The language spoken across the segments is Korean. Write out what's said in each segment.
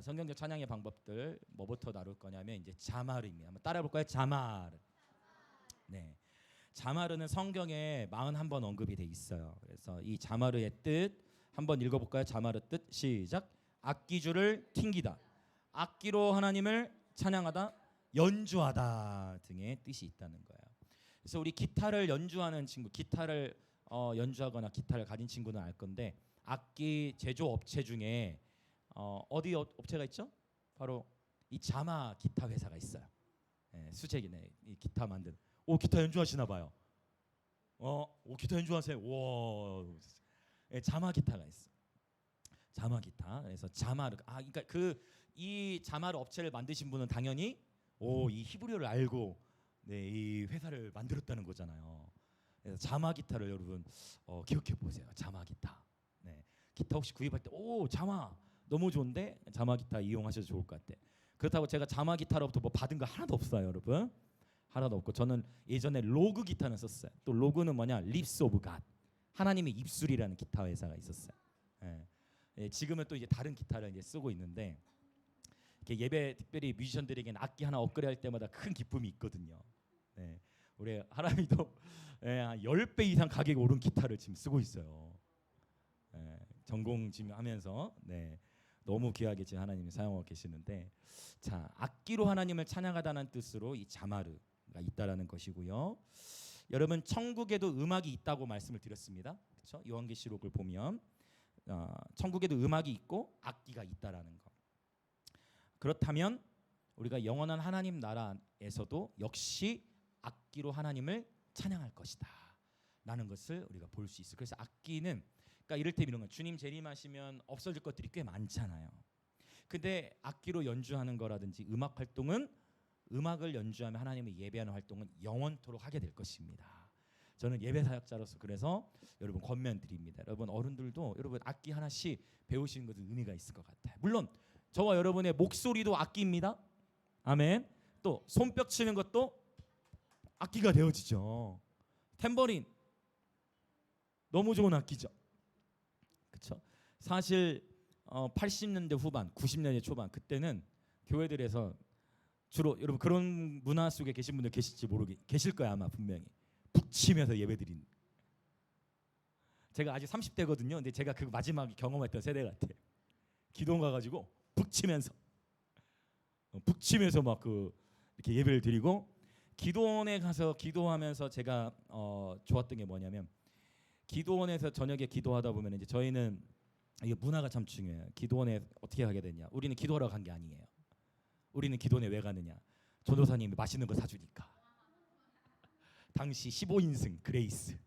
자, 성경적 찬양의 방법들 뭐부터 다룰 거냐면 이제 자마르입니다. 한번 따라해 볼까요? 자마르. 네. 자마르는 성경에 41번 언급이 돼 있어요. 그래서 이 자마르의 뜻 한번 읽어 볼까요? 자마르 뜻 시작. 악기줄을 튕기다. 악기로 하나님을 찬양하다, 연주하다 등의 뜻이 있다는 거예요. 그래서 우리 기타를 연주하는 친구, 기타를 연주하거나 기타를 가진 친구는 알 건데 악기 제조 업체 중에 어디 업체가 있죠? 바로 이 자마 기타 회사가 있어요. 수제기네, 이 기타 만든. 오, 기타 연주하시나 봐요. 오, 기타 연주하세요. 와, 자마 기타가 있어. 자마 기타. 그래서 자마르. 그러니까 이 자마르 업체를 만드신 분은 당연히 이 히브리어를 알고 이 회사를 만들었다는 거잖아요. 그래서 자마 기타를 여러분 기억해 보세요. 자마 기타. 네. 기타 혹시 구입할 때 자마 너무 좋은데 자마 기타 이용하셔도 좋을 것 같아. 그렇다고 제가 자마 기타로부터 뭐 받은 거 하나도 없어요, 여러분. 하나도 없고 저는 예전에 로그 기타는 썼어요. 또 로그는 뭐냐? 립스 오브 갓. 하나님의 입술이라는 기타 회사가 있었어요. 지금은 또 이제 다른 기타를 이제 쓰고 있는데 이렇게 예배 특별히 뮤지션들에게는 악기 하나 업그레이드할 때마다 큰 기쁨이 있거든요. 우리 하람이도 10배 이상 가격이 오른 기타를 지금 쓰고 있어요. 전공 지금 하면서 너무 귀하게 지금 하나님이 사용하고 계시는데, 자, 악기로 하나님을 찬양하다는 뜻으로 이 자마르가 있다라는 것이고요. 여러분, 천국에도 음악이 있다고 말씀을 드렸습니다. 그렇죠? 요한계시록을 보면 천국에도 음악이 있고 악기가 있다라는 것. 그렇다면 우리가 영원한 하나님 나라에서도 역시 악기로 하나님을 찬양할 것이다 라는 것을 우리가 볼 수 있어요. 그래서 악기는, 그러니까 이를테면 이런 거, 주님 재림하시면 없어질 것들이 꽤 많잖아요. 근데 악기로 연주하는 거라든지 음악 활동은, 음악을 연주하며 하나님을 예배하는 활동은 영원토록 하게 될 것입니다. 저는 예배 사역자로서 그래서 여러분 권면드립니다. 여러분 어른들도 여러분 악기 하나씩 배우시는 것은 의미가 있을 것 같아요. 물론 저와 여러분의 목소리도 악기입니다. 아멘. 또 손뼉 치는 것도 악기가 되어지죠. 탬버린 너무 좋은 악기죠. 그렇죠? 사실 80년대 후반, 90년대 초반 그때는 교회들에서 주로 여러분 그런 문화 속에 계신 분들 계실 거야 아마 분명히. 북치면서 예배드린. 제가 아직 30대거든요. 근데 제가 그 마지막 경험했던 세대 같아요. 기도원 가가지고 북치면서 막 이렇게 예배를 드리고, 기도원에 가서 기도하면서 제가 좋았던 게 뭐냐면, 기도원에서 저녁에 기도하다 보면 이제 저희는 이게 문화가 참 중요해요. 기도원에 어떻게 가게 되냐? 우리는 기도하러 간 게 아니에요. 우리는 기도원에 왜 가느냐? 전도사님이 맛있는 거 사주니까. 당시 15인승 그레이스,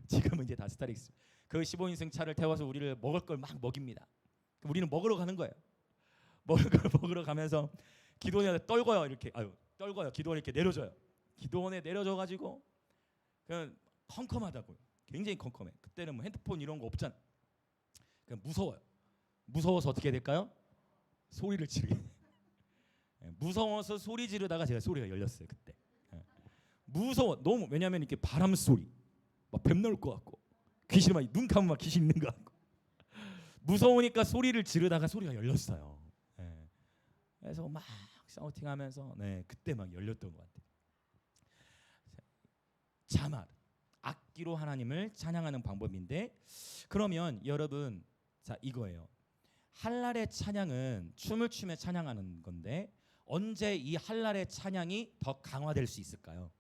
지금은 이제 다 스타렉스. 그 15인승 차를 태워서 우리를 먹을 걸 막 먹입니다. 우리는 먹으러 가는 거예요. 먹을 걸 먹으러 가면서 기도원에 떨궈요. 이렇게 떨궈요. 기도원에 이렇게 내려줘요. 기도원에 내려줘가지고 그냥 컴컴하다고요. 굉장히 컴컴해. 그때는 뭐 핸드폰 이런 거 없잖아. 그냥 무서워요. 무서워서 어떻게 될까요? 소리를 지르게. 무서워서 소리 지르다가 제가 소리가 열렸어요 그때. 무서워 너무. 왜냐하면 이렇게 바람 소리, 막 뱀 나올 것 같고, 귀신 막 눈 감으면 막 귀신 있는 것 같고, 무서우니까 소리를 지르다가 소리가 열렸어요. 그래서 막 사우팅하면서 그때 막 열렸던 것 같아요. 자말, 악기로 하나님을 찬양하는 방법인데, 그러면 여러분, 자 이거예요. 할랄의 찬양은 춤을 추며 찬양하는 건데 언제 이 할랄의 찬양이 더 강화될 수 있을까요?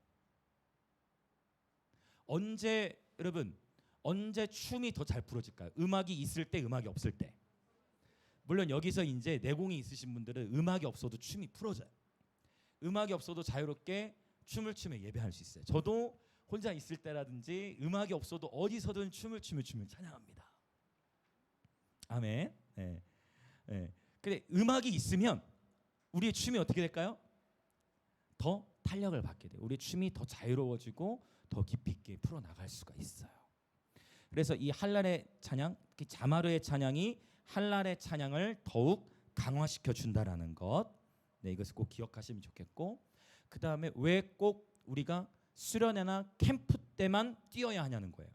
여러분 언제 춤이 더 잘 풀어질까요? 음악이 있을 때, 음악이 없을 때. 물론 여기서 이제 내공이 있으신 분들은 음악이 없어도 춤이 풀어져요. 음악이 없어도 자유롭게 춤을 추며 예배할 수 있어요. 저도 혼자 있을 때라든지 음악이 없어도 어디서든 춤을 추며 찬양합니다. 아멘. 근데 음악이 있으면 우리의 춤이 어떻게 될까요? 더 탄력을 받게 돼요. 우리의 춤이 더 자유로워지고 더 깊이 있게 풀어나갈 수가 있어요. 그래서 이 할랄의 찬양, 특히 자마르의 찬양이 할랄의 찬양을 더욱 강화시켜 준다라는 것, 이것을 꼭 기억하시면 좋겠고, 그 다음에 왜 꼭 우리가 수련회나 캠프 때만 뛰어야 하냐는 거예요.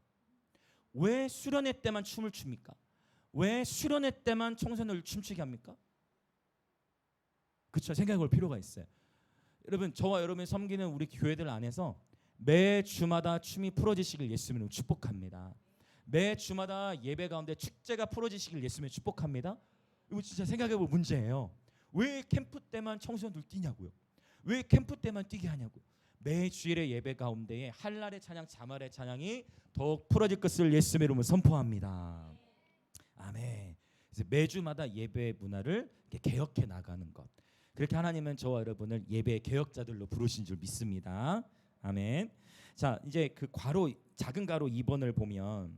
왜 수련회 때만 춤을 춥니까? 왜 수련회 때만 청소년을 춤추게 합니까? 그렇죠. 생각해 볼 필요가 있어요. 여러분, 저와 여러분이 섬기는 우리 교회들 안에서 매 주마다 춤이 풀어지시길 예수님으로 축복합니다. 매 주마다 예배 가운데 축제가 풀어지시길 예수님으로 축복합니다. 이거 진짜 생각해 볼 문제예요. 왜 캠프 때만 청소년들 뛰냐고요. 왜 캠프 때만 뛰게 하냐고요. 매 주일의 예배 가운데에 한날의 찬양, 자말의 찬양이 더욱 풀어질 것을 예수님의 이름으로 선포합니다. 아멘. 그래서 매주마다 예배 문화를 개혁해 나가는 것. 그렇게 하나님은 저와 여러분을 예배 개혁자들로 부르신 줄 믿습니다. 아멘. 자, 이제 그 괄호 작은 괄호 2번을 보면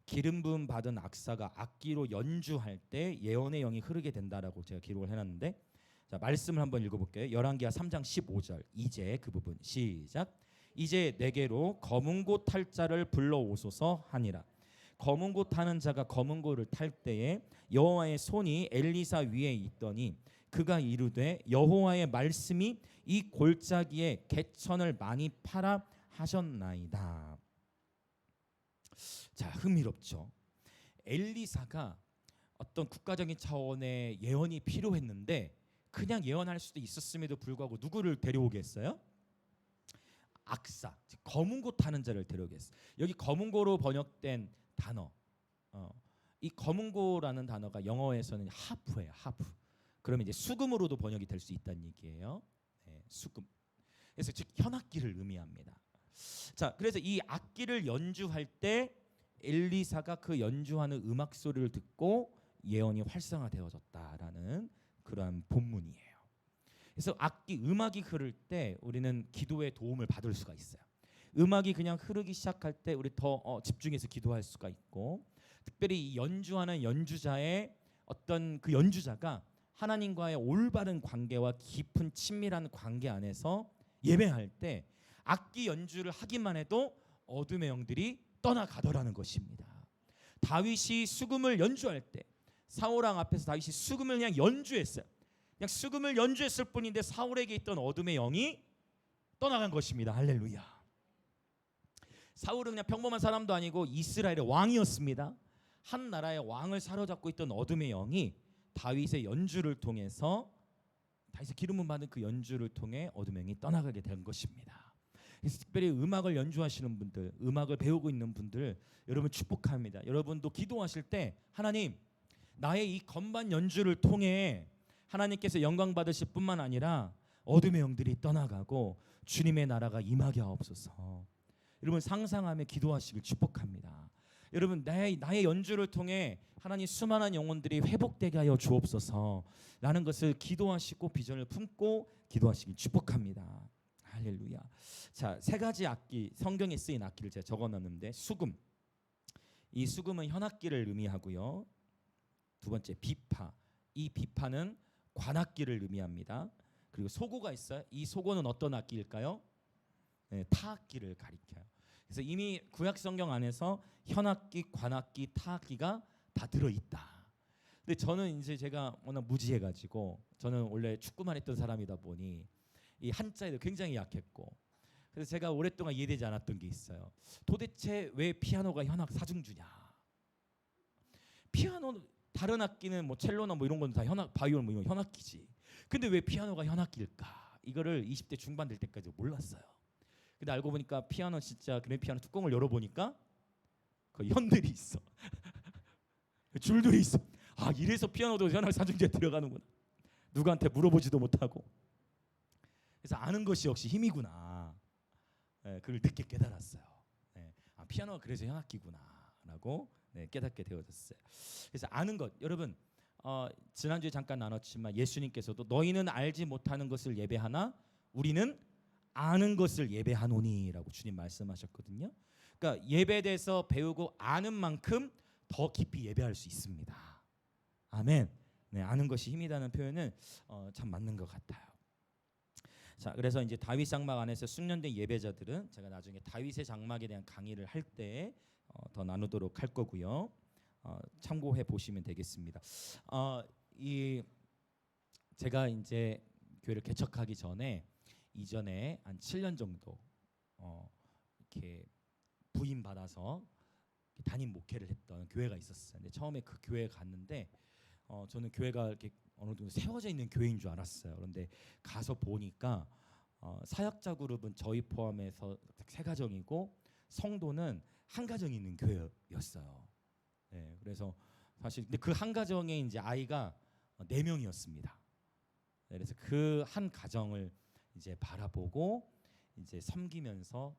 기름 부음 받은 악사가 악기로 연주할 때 예언의 영이 흐르게 된다라고 제가 기록을 해놨는데, 자, 말씀을 한번 읽어볼게요. 열왕기하 3장 15절. 이제 그 부분 시작. 이제 내게로 검은 고 탈 자를 불러오소서 하니라. 검은 고 타는 자가 검은 고를 탈 때에 여호와의 손이 엘리사 위에 있더니 그가 이르되 여호와의 말씀이 이 골짜기에 개천을 많이 파라 하셨나이다. 자, 흥미롭죠. 엘리사가 어떤 국가적인 차원의 예언이 필요했는데 그냥 예언할 수도 있었음에도 불구하고 누구를 데려오겠어요? 악사, 검은 고 타는 자를 데려오겠어요. 여기 검은 고로 번역된 단어, 이 검은 고라는 단어가 영어에서는 하프예요. 하프. 그러면 이제 수금으로도 번역이 될 수 있다는 얘기예요. 네, 수금. 그래서 즉 현악기를 의미합니다. 자, 그래서 이 악기를 연주할 때 엘리사가 그 연주하는 음악 소리를 듣고 예언이 활성화되어졌다라는 그러한 본문이에요. 그래서 악기, 음악이 흐를 때 우리는 기도의 도움을 받을 수가 있어요. 음악이 그냥 흐르기 시작할 때 우리 더 집중해서 기도할 수가 있고, 특별히 이 연주하는 연주자의 어떤 그 연주자가 하나님과의 올바른 관계와 깊은 친밀한 관계 안에서 예배할 때 악기 연주를 하기만 해도 어둠의 영들이 떠나가더라는 것입니다. 다윗이 수금을 연주할 때 사울 왕 앞에서 다윗이 수금을 그냥 연주했어요. 그냥 수금을 연주했을 뿐인데 사울에게 있던 어둠의 영이 떠나간 것입니다. 할렐루야. 사울은 그냥 평범한 사람도 아니고 이스라엘의 왕이었습니다. 한 나라의 왕을 사로잡고 있던 어둠의 영이 다윗의 연주를 통해서, 다윗의 기름을 받은 그 연주를 통해 어둠의 영이 떠나가게 된 것입니다. 그래서 특별히 음악을 연주하시는 분들, 음악을 배우고 있는 분들, 여러분 축복합니다. 여러분도 기도하실 때 하나님, 나의 이 건반 연주를 통해 하나님께서 영광 받으실 뿐만 아니라 어둠의 영들이 떠나가고 주님의 나라가 임하게 하옵소서. 여러분 상상하며 기도하시길 축복합니다. 여러분 나의 연주를 통해 하나님 수많은 영혼들이 회복되게 하여 주옵소서 라는 것을 기도하시고 비전을 품고 기도하시길 축복합니다. 할렐루야. 자, 세 가지 악기, 성경에 쓰인 악기를 제가 적어놨는데, 수금, 이 수금은 현악기를 의미하고요. 두 번째 비파, 이 비파는 관악기를 의미합니다. 그리고 소고가 있어요. 이 소고는 어떤 악기일까요? 네, 타악기를 가리켜요. 그래서 이미 구약 성경 안에서 현악기, 관악기, 타악기가 다 들어있다. 근데 저는 이제 제가 워낙 무지해가지고, 저는 원래 축구만 했던 사람이다 보니 이 한자에도 굉장히 약했고, 그래서 제가 오랫동안 이해되지 않았던 게 있어요. 도대체 왜 피아노가 현악 사중주냐? 피아노 다른 악기는 뭐 첼로나 뭐 이런 건 다 현악, 바이올 뭐 이런 현악기지. 근데 왜 피아노가 현악기일까? 이거를 20대 중반 될 때까지 몰랐어요. 근데 알고 보니까 피아노 진짜 그랜 피아노 뚜껑을 열어보니까 그 현들이 있어. 줄들이 있어. 아, 이래서 피아노도 현악 사중주에 들어가는구나. 누구한테 물어보지도 못하고. 그래서 아는 것이 역시 힘이구나. 네, 그걸 늦게 깨달았어요. 네, 아, 피아노가 그래서 현악기구나라고 깨닫게 되어졌어요. 그래서 아는 것, 여러분 지난주에 잠깐 나눴지만 예수님께서도 너희는 알지 못하는 것을 예배하나 우리는 아는 것을 예배하노니라고 주님 말씀하셨거든요. 그러니까 예배에 대해서 배우고 아는 만큼 더 깊이 예배할 수 있습니다. 아멘. 네, 아는 것이 힘이라는 표현은 참 맞는 것 같아요. 자, 그래서 이제 다윗 장막 안에서 숙련된 예배자들은 제가 나중에 다윗의 장막에 대한 강의를 할 때 더 나누도록 할 거고요. 참고해 보시면 되겠습니다. 이 제가 이제 교회를 개척하기 전에 이전에 한 7년 정도 이렇게 부임 받아서 담임 목회를 했던 교회가 있었어요. 근데 처음에 그 교회에 갔는데 저는 교회가 이렇게 어느 정도 세워져 있는 교회인 줄 알았어요. 그런데 가서 보니까 사역자 그룹은 저희 포함해서 세 가정이고 성도는 한 가정이 있는 교회였어요. 네, 그래서 사실 근데 그 한 가정에 이제 아이가 4명이었습니다. 네, 그래서 그 한 가정을 이제 바라보고 이제 섬기면서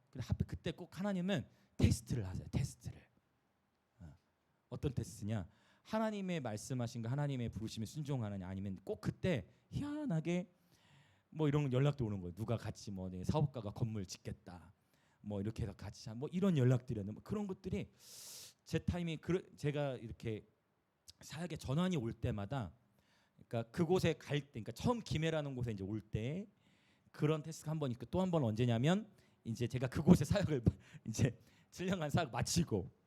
그때 꼭 하나님은 테스트를 하세요. 테스트를. 어떤 테스트냐? 하나님의 말씀하신 거 하나님의 부르심에 순종하느냐 아니면 꼭 그때 희한하게 뭐 이런 연락도 오는 거예요. 누가 같이 뭐 사업가가 건물 짓겠다. 뭐 이렇게 해서 같이 뭐 이런 연락들이었는데 뭐 그런 것들이 제 타이밍 제가 이렇게 사역에 전환이 올 때마다 그러니까 그곳에 갈 때 그러니까 처음 김해라는 곳에 이제 올 때 그런 테스트가 한 번 있고 또 한 번 언제냐면 이제 제가 그곳에 사역을 이제 7년간 사역 마치고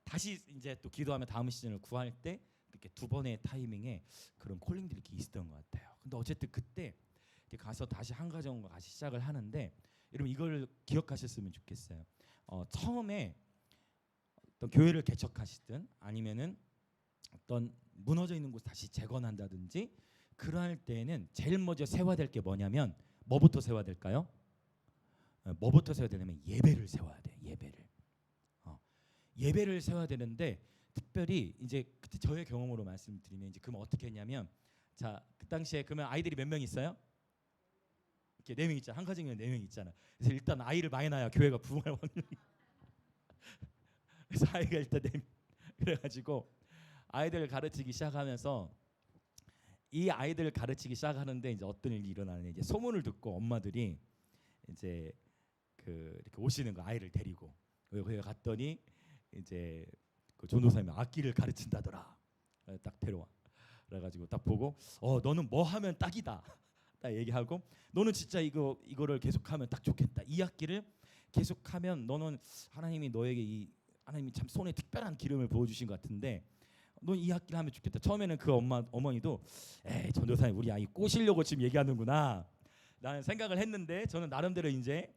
다시 이제 또 기도하며 다음 시즌을 구할 때 이렇게 두 번의 타이밍에 그런 콜링들이 이렇게 있었던 것 같아요. 근데 어쨌든 그때 가서 다시 한 가정과 같이 시작을 하는데 여러분 이걸 기억하셨으면 좋겠어요. 처음에 어떤 교회를 개척하시든 아니면은 어떤 무너져 있는 곳 다시 재건한다든지 그러할 때에는 제일 먼저 세워야 될 게 뭐냐면 뭐부터 세워야 될까요? 뭐부터 세워야 되냐면 예배를 세워야 돼. 예배를 세워야 되는데 특별히 이제 그때 저의 경험으로 말씀드리면 이제 그러면 어떻게 했냐면 자 그 당시에 그러면 아이들이 몇 명 있어요? 이렇게 4명 있잖아. 한 가정에 4명 있잖아. 그래서 일단 아이를 많이 낳아야 교회가 부흥할 확률이. 그래서 아이가 일단 4명. 그래가지고 아이들을 가르치기 시작하면서 이 아이들을 가르치기 시작하는데 이제 어떤 일이 일어나느냐 이제 소문을 듣고 엄마들이 이제 이렇게 오시는 거 아이를 데리고 거기 갔더니 이제 그 전도사님이 악기를 가르친다더라. 딱 데려와. 그래가지고 딱 보고 너는 뭐 하면 딱이다. 딱 얘기하고 너는 진짜 이거를 계속하면 딱 좋겠다. 이 악기를 계속하면 너는 하나님이 너에게 하나님이 참 손에 특별한 기름을 부어주신 것 같은데 넌 이 악기를 하면 좋겠다. 처음에는 그 어머니도 에이 전도사님 우리 아이 꼬시려고 지금 얘기하는구나 라는 생각을 했는데 저는 나름대로 이제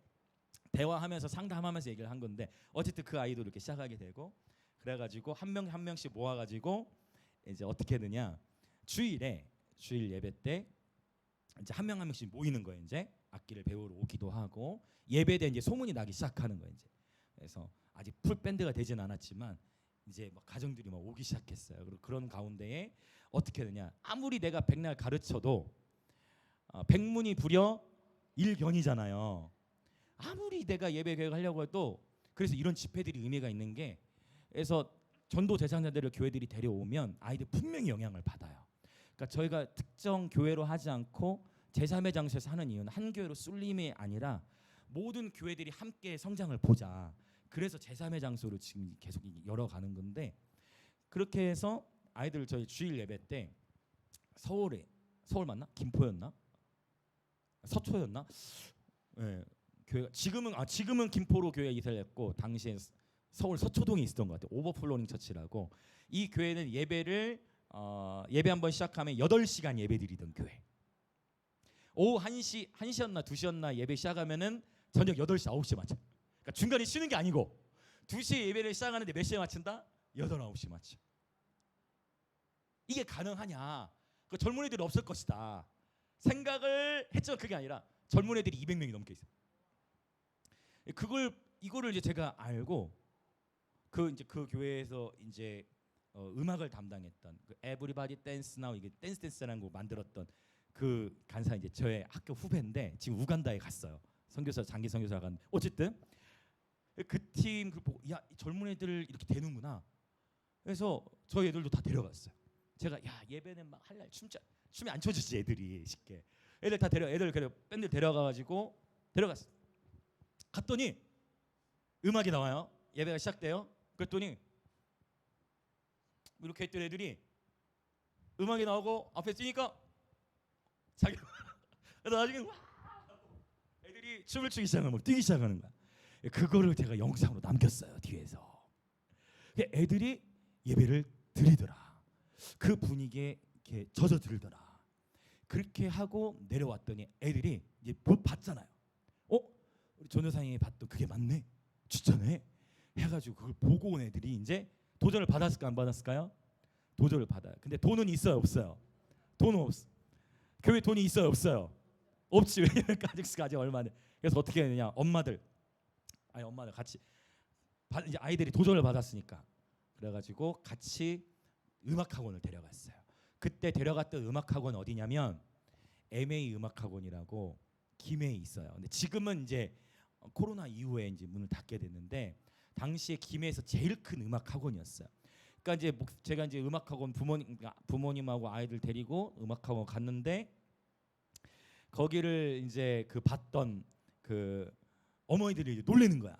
대화하면서 상담하면서 얘기를 한 건데 어쨌든 그 아이도 이렇게 시작하게 되고 그래가지고 한 명 한 명씩 모아가지고 이제 어떻게 되냐 주일 예배 때 이제 한 명 한 명씩 모이는 거예요. 이제 악기를 배우러 오기도 하고 예배 때 이제 소문이 나기 시작하는 거예요. 이제 그래서 아직 풀 밴드가 되진 않았지만 이제 막 가정들이 막 오기 시작했어요. 그리고 그런 가운데에 어떻게 되냐 아무리 내가 백날 가르쳐도 백문이 불여 일견이잖아요. 아무리 내가 예배 계획을 하려고 해도 그래서 이런 집회들이 의미가 있는 게 그래서 전도 대상자들을 교회들이 데려오면 아이들 분명히 영향을 받아요. 그러니까 저희가 특정 교회로 하지 않고 제3의 장소에서 하는 이유는 한 교회로 쏠림이 아니라 모든 교회들이 함께 성장을 보자. 그래서 제3의 장소로 지금 계속 열어가는 건데 그렇게 해서 아이들 저희 주일 예배 때 서울 맞나? 김포였나? 서초였나? 네, 교회가 지금은 김포로 교회 이사했고 당시에 서울 서초동에 있었던 것 같아요. 오버플로잉 처치라고 이 교회는 예배 한 번 시작하면 8시간 예배 드리던 교회. 오후 1시였나 2시였나 예배 시작하면은 저녁 8시 9시에 마쳐. 그러니까 중간에 쉬는 게 아니고 2시에 예배를 시작하는데 몇 시에 마친다? 8, 9시에 마쳐. 이게 가능하냐? 그 젊은 애들이 없을 것이다. 생각을 했죠. 그게 아니라 젊은 애들이 200명이 넘게 있어요. 이거를 이제 제가 알고 그 교회에서 이제 음악을 담당했던 그 Everybody Dance Now 이게 댄스라는 거 만들었던 그 간사 이제 저의 학교 후배인데 지금 우간다에 갔어요. 선교사 장기 선교사 간. 어쨌든 그 팀 보고 야 젊은 애들 이렇게 되는구나. 그래서 저희 애들도 다 데려갔어요. 제가 야 예배는 막 할날 춤이 안 춰지지 애들이 쉽게. 애들 밴드 데려가가지고 데려갔어. 갔더니 음악이 나와요. 예배가 시작돼요. 그랬더니 이렇게 했던 애들이 음악이 나오고 앞에 뛰니까 자기 그래서 나중에 애들이 춤을 추기 시작하는 거야. 뛰기 시작하는 거야. 그거를 제가 영상으로 남겼어요. 뒤에서 애들이 예배를 드리더라. 그 분위기에 이렇게 젖어들더라. 그렇게 하고 내려왔더니 애들이 이제 봤잖아요. 우리 전도사님이 봤던 그게 맞네. 진짜네. 해가지고 그걸 보고 온 애들이 이제 도전을 받았을까 안 받았을까요? 도전을 받아요. 근데 돈은 있어요, 없어요? 돈은 없어. 교회 돈이 있어요, 없어요? 없지. 왜냐면 가족수가 아직 얼마 안 돼. 그래서 어떻게 했느냐? 엄마들 같이 이제 아이들이 도전을 받았으니까 그래가지고 같이 음악학원을 데려갔어요. 그때 데려갔던 음악학원 어디냐면 MA 음악학원이라고 김해에 있어요. 근데 지금은 이제 코로나 이후에 이제 문을 닫게 됐는데 당시에 김해에서 제일 큰 음악학원이었어요. 그러니까 이제 제가 이제 음악학원 부모님하고 아이들 데리고 음악학원 갔는데 거기를 이제 그 봤던 그 어머니들이 놀래는 거야.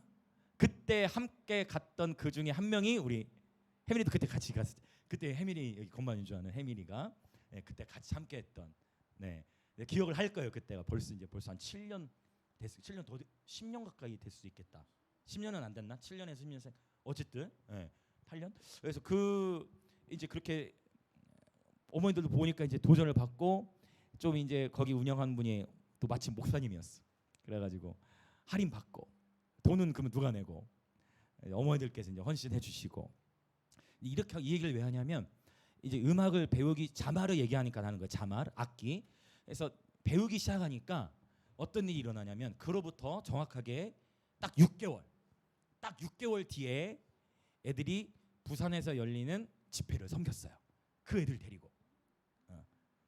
그때 함께 갔던 그 중에 한 명이 우리 혜민이도 그때 같이 갔을 때 그때 혜민이 여기 건반 연주하는 혜민이가 그때 같이 함께했던 기억을 할 거예요. 그때가 벌써 한 7년 됐어. 7년 더 10년 가까이 될 수 있겠다. 10년은 안 됐나? 7년에서 10년 어쨌든 8년. 그래서 그 이제 그렇게 어머니들도 보니까 이제 도전을 받고 좀 이제 거기 운영하는 분이 또 마침 목사님이었어. 그래가지고 할인 받고 돈은 그러면 누가 내고 어머니들께서 이제 헌신해 주시고 이렇게 이 얘기를 왜 하냐면 이제 음악을 배우기 자마르 얘기하니까 하는 거예요. 자마르 악기. 그래서 배우기 시작하니까 어떤 일이 일어나냐면 그로부터 정확하게 딱 6개월 뒤에 애들이 부산에서 열리는 집회를 섬겼어요. 그 애들 데리고.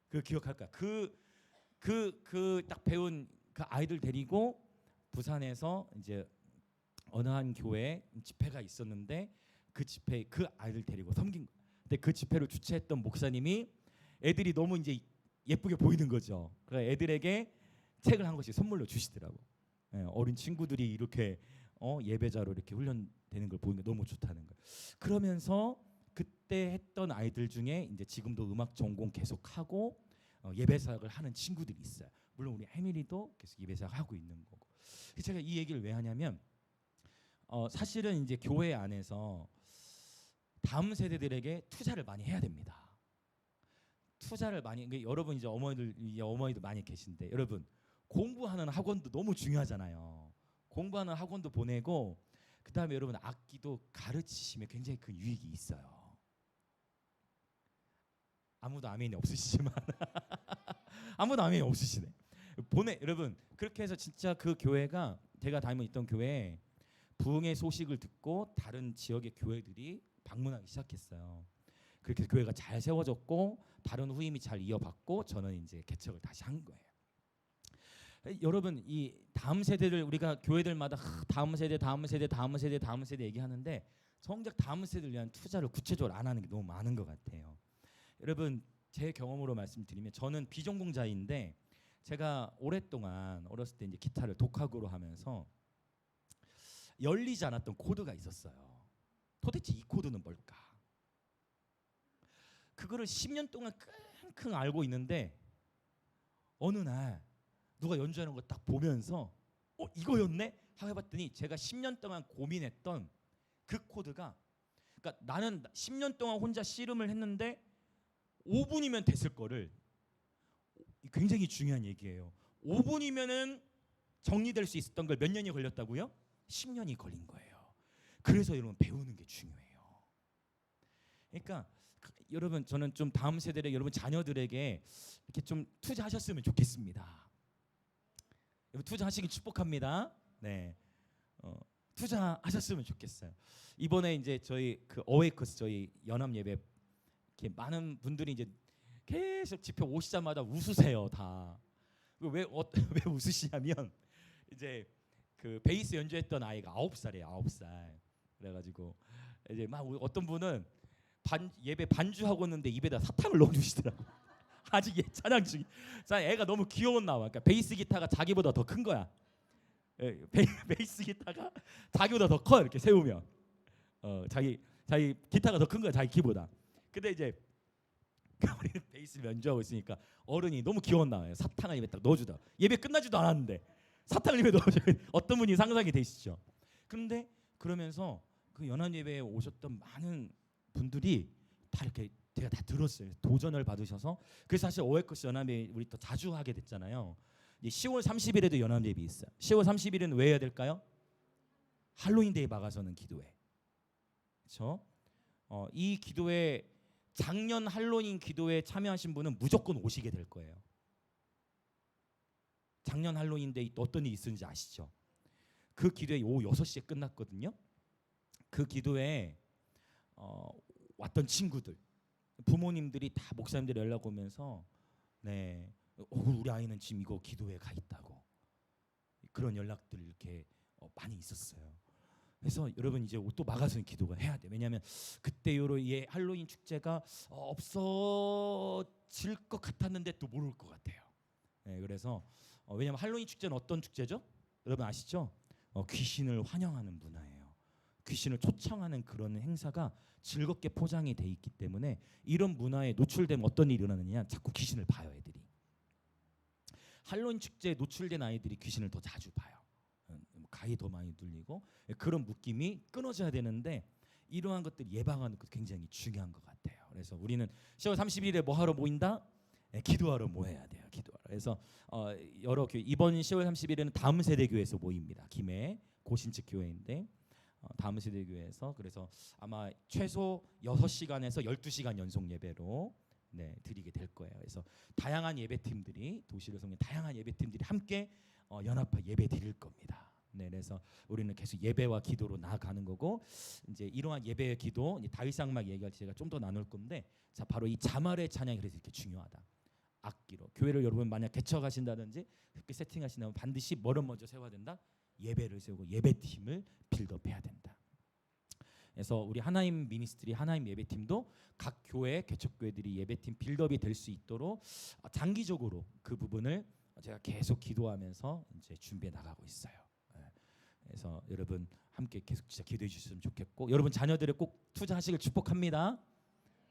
그 기억할 거야. 그 딱 배운 그 아이들 데리고 부산에서 이제 어느 한 교회 집회가 있었는데 그 집회 그 아이들 데리고 섬긴 거야. 근데 그 집회를 주최했던 목사님이 애들이 너무 이제 예쁘게 보이는 거죠. 그래서 애들에게 책을 한 권씩 선물로 주시더라고. 어린 친구들이 이렇게 예배자로 이렇게 훈련되는 걸 보니까 너무 좋다는 거예요. 그러면서 그때 했던 아이들 중에 이제 지금도 음악 전공 계속하고 예배 사역을 하는 친구들이 있어요. 물론 우리 혜민이도 계속 예배 사역 하고 있는 거고. 제가 이 얘기를 왜 하냐면 사실은 이제 교회 안에서 다음 세대들에게 투자를 많이 해야 됩니다. 투자를 많이 여러분 이제 어머니들 많이 계신데 여러분 공부하는 학원도 너무 중요하잖아요. 공부하는 학원도 보내고 그다음에 여러분 악기도 가르치시면 굉장히 큰 유익이 있어요. 아무도 아멘이 없으시지만 아무도 아멘이 없으시네. 여러분 그렇게 해서 진짜 그 교회가 제가 다니고 있던 교회에 부흥의 소식을 듣고 다른 지역의 교회들이 방문하기 시작했어요. 그렇게 교회가 잘 세워졌고 다른 후임이 잘 이어받고 저는 이제 개척을 다시 한 거예요. 여러분 이 다음 세대를 우리가 교회들마다 다음 세대 얘기하는데 정작 다음 세대를 위한 투자를 구체적으로 안 하는 게 너무 많은 것 같아요. 여러분 제 경험으로 말씀드리면 저는 비전공자인데 제가 오랫동안 어렸을 때 이제 기타를 독학으로 하면서 열리지 않았던 코드가 있었어요. 도대체 이 코드는 뭘까? 그거를 10년 동안 끙끙 알고 있는데 어느 날 누가 연주하는 거 딱 보면서 이거였네? 하고 해봤더니 제가 10년 동안 고민했던 그 코드가 그러니까 나는 10년 동안 혼자 씨름을 했는데 5분이면 됐을 거를 굉장히 중요한 얘기예요. 5분이면은 정리될 수 있었던 걸 몇 년이 걸렸다고요? 10년이 걸린 거예요. 그래서 여러분 배우는 게 중요해요. 그러니까 여러분 저는 좀 다음 세대의 여러분 자녀들에게 이렇게 좀 투자하셨으면 좋겠습니다. 여러분 투자하시길 축복합니다. 네, 투자하셨으면 좋겠어요. 이번에 이제 저희 그 어웨이커스 저희 연합 예배 이렇게 많은 분들이 이제 계속 집회 오시자마자 웃으세요 다. 왜 웃으시냐면 이제 그 베이스 연주했던 아이가 9살이에요. 9살. 그래가지고 이제 막 어떤 분은 예배 반주하고 있는데 입에다 사탕을 넣어주시더라고. 아직 찬양 중이. 애가 너무 귀여웠나 봐. 그러니까 베이스 기타가 자기보다 더 큰 거야. 베이스 기타가 자기보다 더 커 이렇게 세우면. 자기 기타가 더 큰 거야 자기 키보다. 근데 이제 우리는 베이스 연주하고 있으니까 어른이 너무 귀여웠나 봐요. 사탕을 입에 딱 넣어주다. 예배 끝나지도 않았는데 사탕을 입에 넣어줘. 어떤 분이 상상이 되시죠? 그런데 그러면서 그 연합 예배에 오셨던 많은 분들이 다 이렇게 제가 다 들었어요. 도전을 받으셔서 그래서 사실 오에커스 연합예배 우리 또 자주 하게 됐잖아요. 이제 10월 30일에도 연합예배 있어요. 10월 30일은 왜 해야 될까요? 할로윈 데이 막아서는 기도회. 그렇죠? 이 기도회 작년 할로윈 기도에 참여하신 분은 무조건 오시게 될 거예요. 작년 할로윈 데이 어떤 일이 있었는지 아시죠? 그 기도에 오후 6시에 끝났거든요. 그 기도에 왔던 친구들, 부모님들이 다 목사님들이 연락 오면서 네, 우리 아이는 지금 이거 기도에 가 있다고 그런 연락들 이렇게 많이 있었어요. 그래서 여러분 이제 또 막아서는 기도가 해야 돼. 왜냐하면 그때 요로의 할로윈 축제가 없어질 것 같았는데 또 모를 것 같아요. 네, 그래서 왜냐하면 할로윈 축제는 어떤 축제죠? 여러분 아시죠? 귀신을 환영하는 문화예요. 귀신을 초청하는 그런 행사가 즐겁게 포장이 돼 있기 때문에 이런 문화에 노출되면 어떤 일이 일어나느냐? 자꾸 귀신을 봐요, 애들이. 할로윈 축제에 노출된 아이들이 귀신을 더 자주 봐요. 가히 더 많이 들리고 그런 느낌이 끊어져야 되는데 이러한 것들 예방하는 것 굉장히 중요한 것 같아요. 그래서 우리는 10월 31일에 뭐 하러 모인다? 기도하러 모여야 돼요. 기도하러. 그래서 여러 교회 이번 10월 30일에는 다음 세대 교회에서 모입니다. 김해 고신측 교회인데 다음 세대 교회에서 그래서 아마 최소 6시간에서 12시간 연속 예배로 네, 드리게 될 거예요. 그래서 다양한 예배팀들이 도시를 섬기는 다양한 예배팀들이 함께 연합해 예배 드릴 겁니다. 네, 그래서 우리는 계속 예배와 기도로 나아가는 거고 이제 이러한 예배의 기도 다윗상막 얘기할 때 제가 좀 더 나눌 건데 자 바로 이 자말의 찬양이 그래서 이렇게 중요하다. 악기로 교회를 여러분 만약 개척하신다든지 그렇게 세팅하신다면 반드시 뭐를 먼저 세워야 된다? 예배를 세우고 예배팀을 빌드업해야 된다. 그래서 우리 하나님 미니스트리 하나님 예배팀도 각 교회 개척교회들이 예배팀 빌드업이 될 수 있도록 장기적으로 그 부분을 제가 계속 기도하면서 이제 준비해 나가고 있어요. 그래서 여러분 함께 계속 진짜 기도해 주셨으면 좋겠고 여러분 자녀들을 꼭 투자하시길 축복합니다.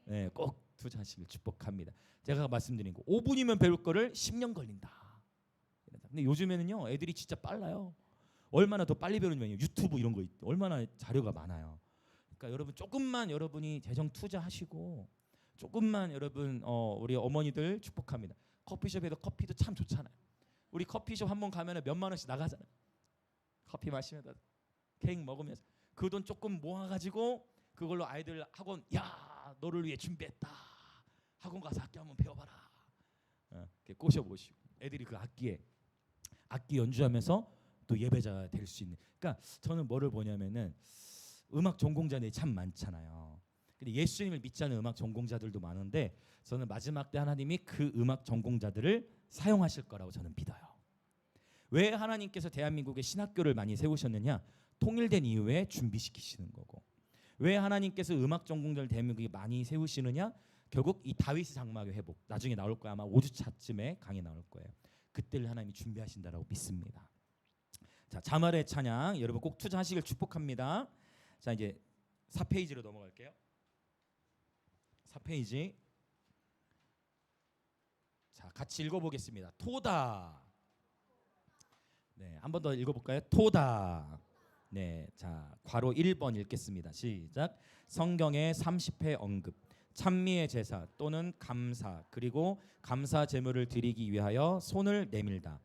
네, 꼭 투자하시길 축복합니다. 제가 말씀드린 거 5분이면 배울 거를 10년 걸린다. 근데 요즘에는요 애들이 진짜 빨라요. 얼마나 더 빨리 배우냐면 유튜브 이런 거 얼마나 자료가 많아요. 그러니까 여러분 조금만 여러분이 재정 투자하시고 조금만 여러분 우리 어머니들 축복합니다. 커피숍에도 커피도 참 좋잖아요. 우리 커피숍 한번 가면은 몇만 원씩 나가잖아요. 커피 마시면서 케이크 먹으면서 그 돈 조금 모아가지고 그걸로 아이들 학원 야 너를 위해 준비했다. 학원 가서 악기 한번 배워봐라. 이렇게 꼬셔보시고 애들이 그 악기 연주하면서 또 예배자가 될 수 있는. 그러니까 저는 뭐를 보냐면은 음악 전공자들이 참 많잖아요. 근데 예수님을 믿지 않는 음악 전공자들도 많은데 저는 마지막 때 하나님이 그 음악 전공자들을 사용하실 거라고 저는 믿어요. 왜 하나님께서 대한민국에 신학교를 많이 세우셨느냐? 통일된 이후에 준비시키시는 거고. 왜 하나님께서 음악 전공자를 대한민국에 많이 세우시느냐? 결국 이 다윗의 장막의 회복. 나중에 나올 거야. 아마 5주차쯤에 강의 나올 거예요. 그때를 하나님이 준비하신다라고 믿습니다. 자, 자말의 찬양 여러분 꼭 투자하시길 축복합니다. 자, 이제 4페이지로 넘어갈게요. 4페이지. 자, 같이 읽어보겠습니다. 토다. 네, 한 번 더 읽어볼까요? 토다. 네, 자 괄호 1번 읽겠습니다. 시작. 성경의 30회 언급 찬미의 제사 또는 감사 그리고 감사 제물을 드리기 위하여 손을 내밀다.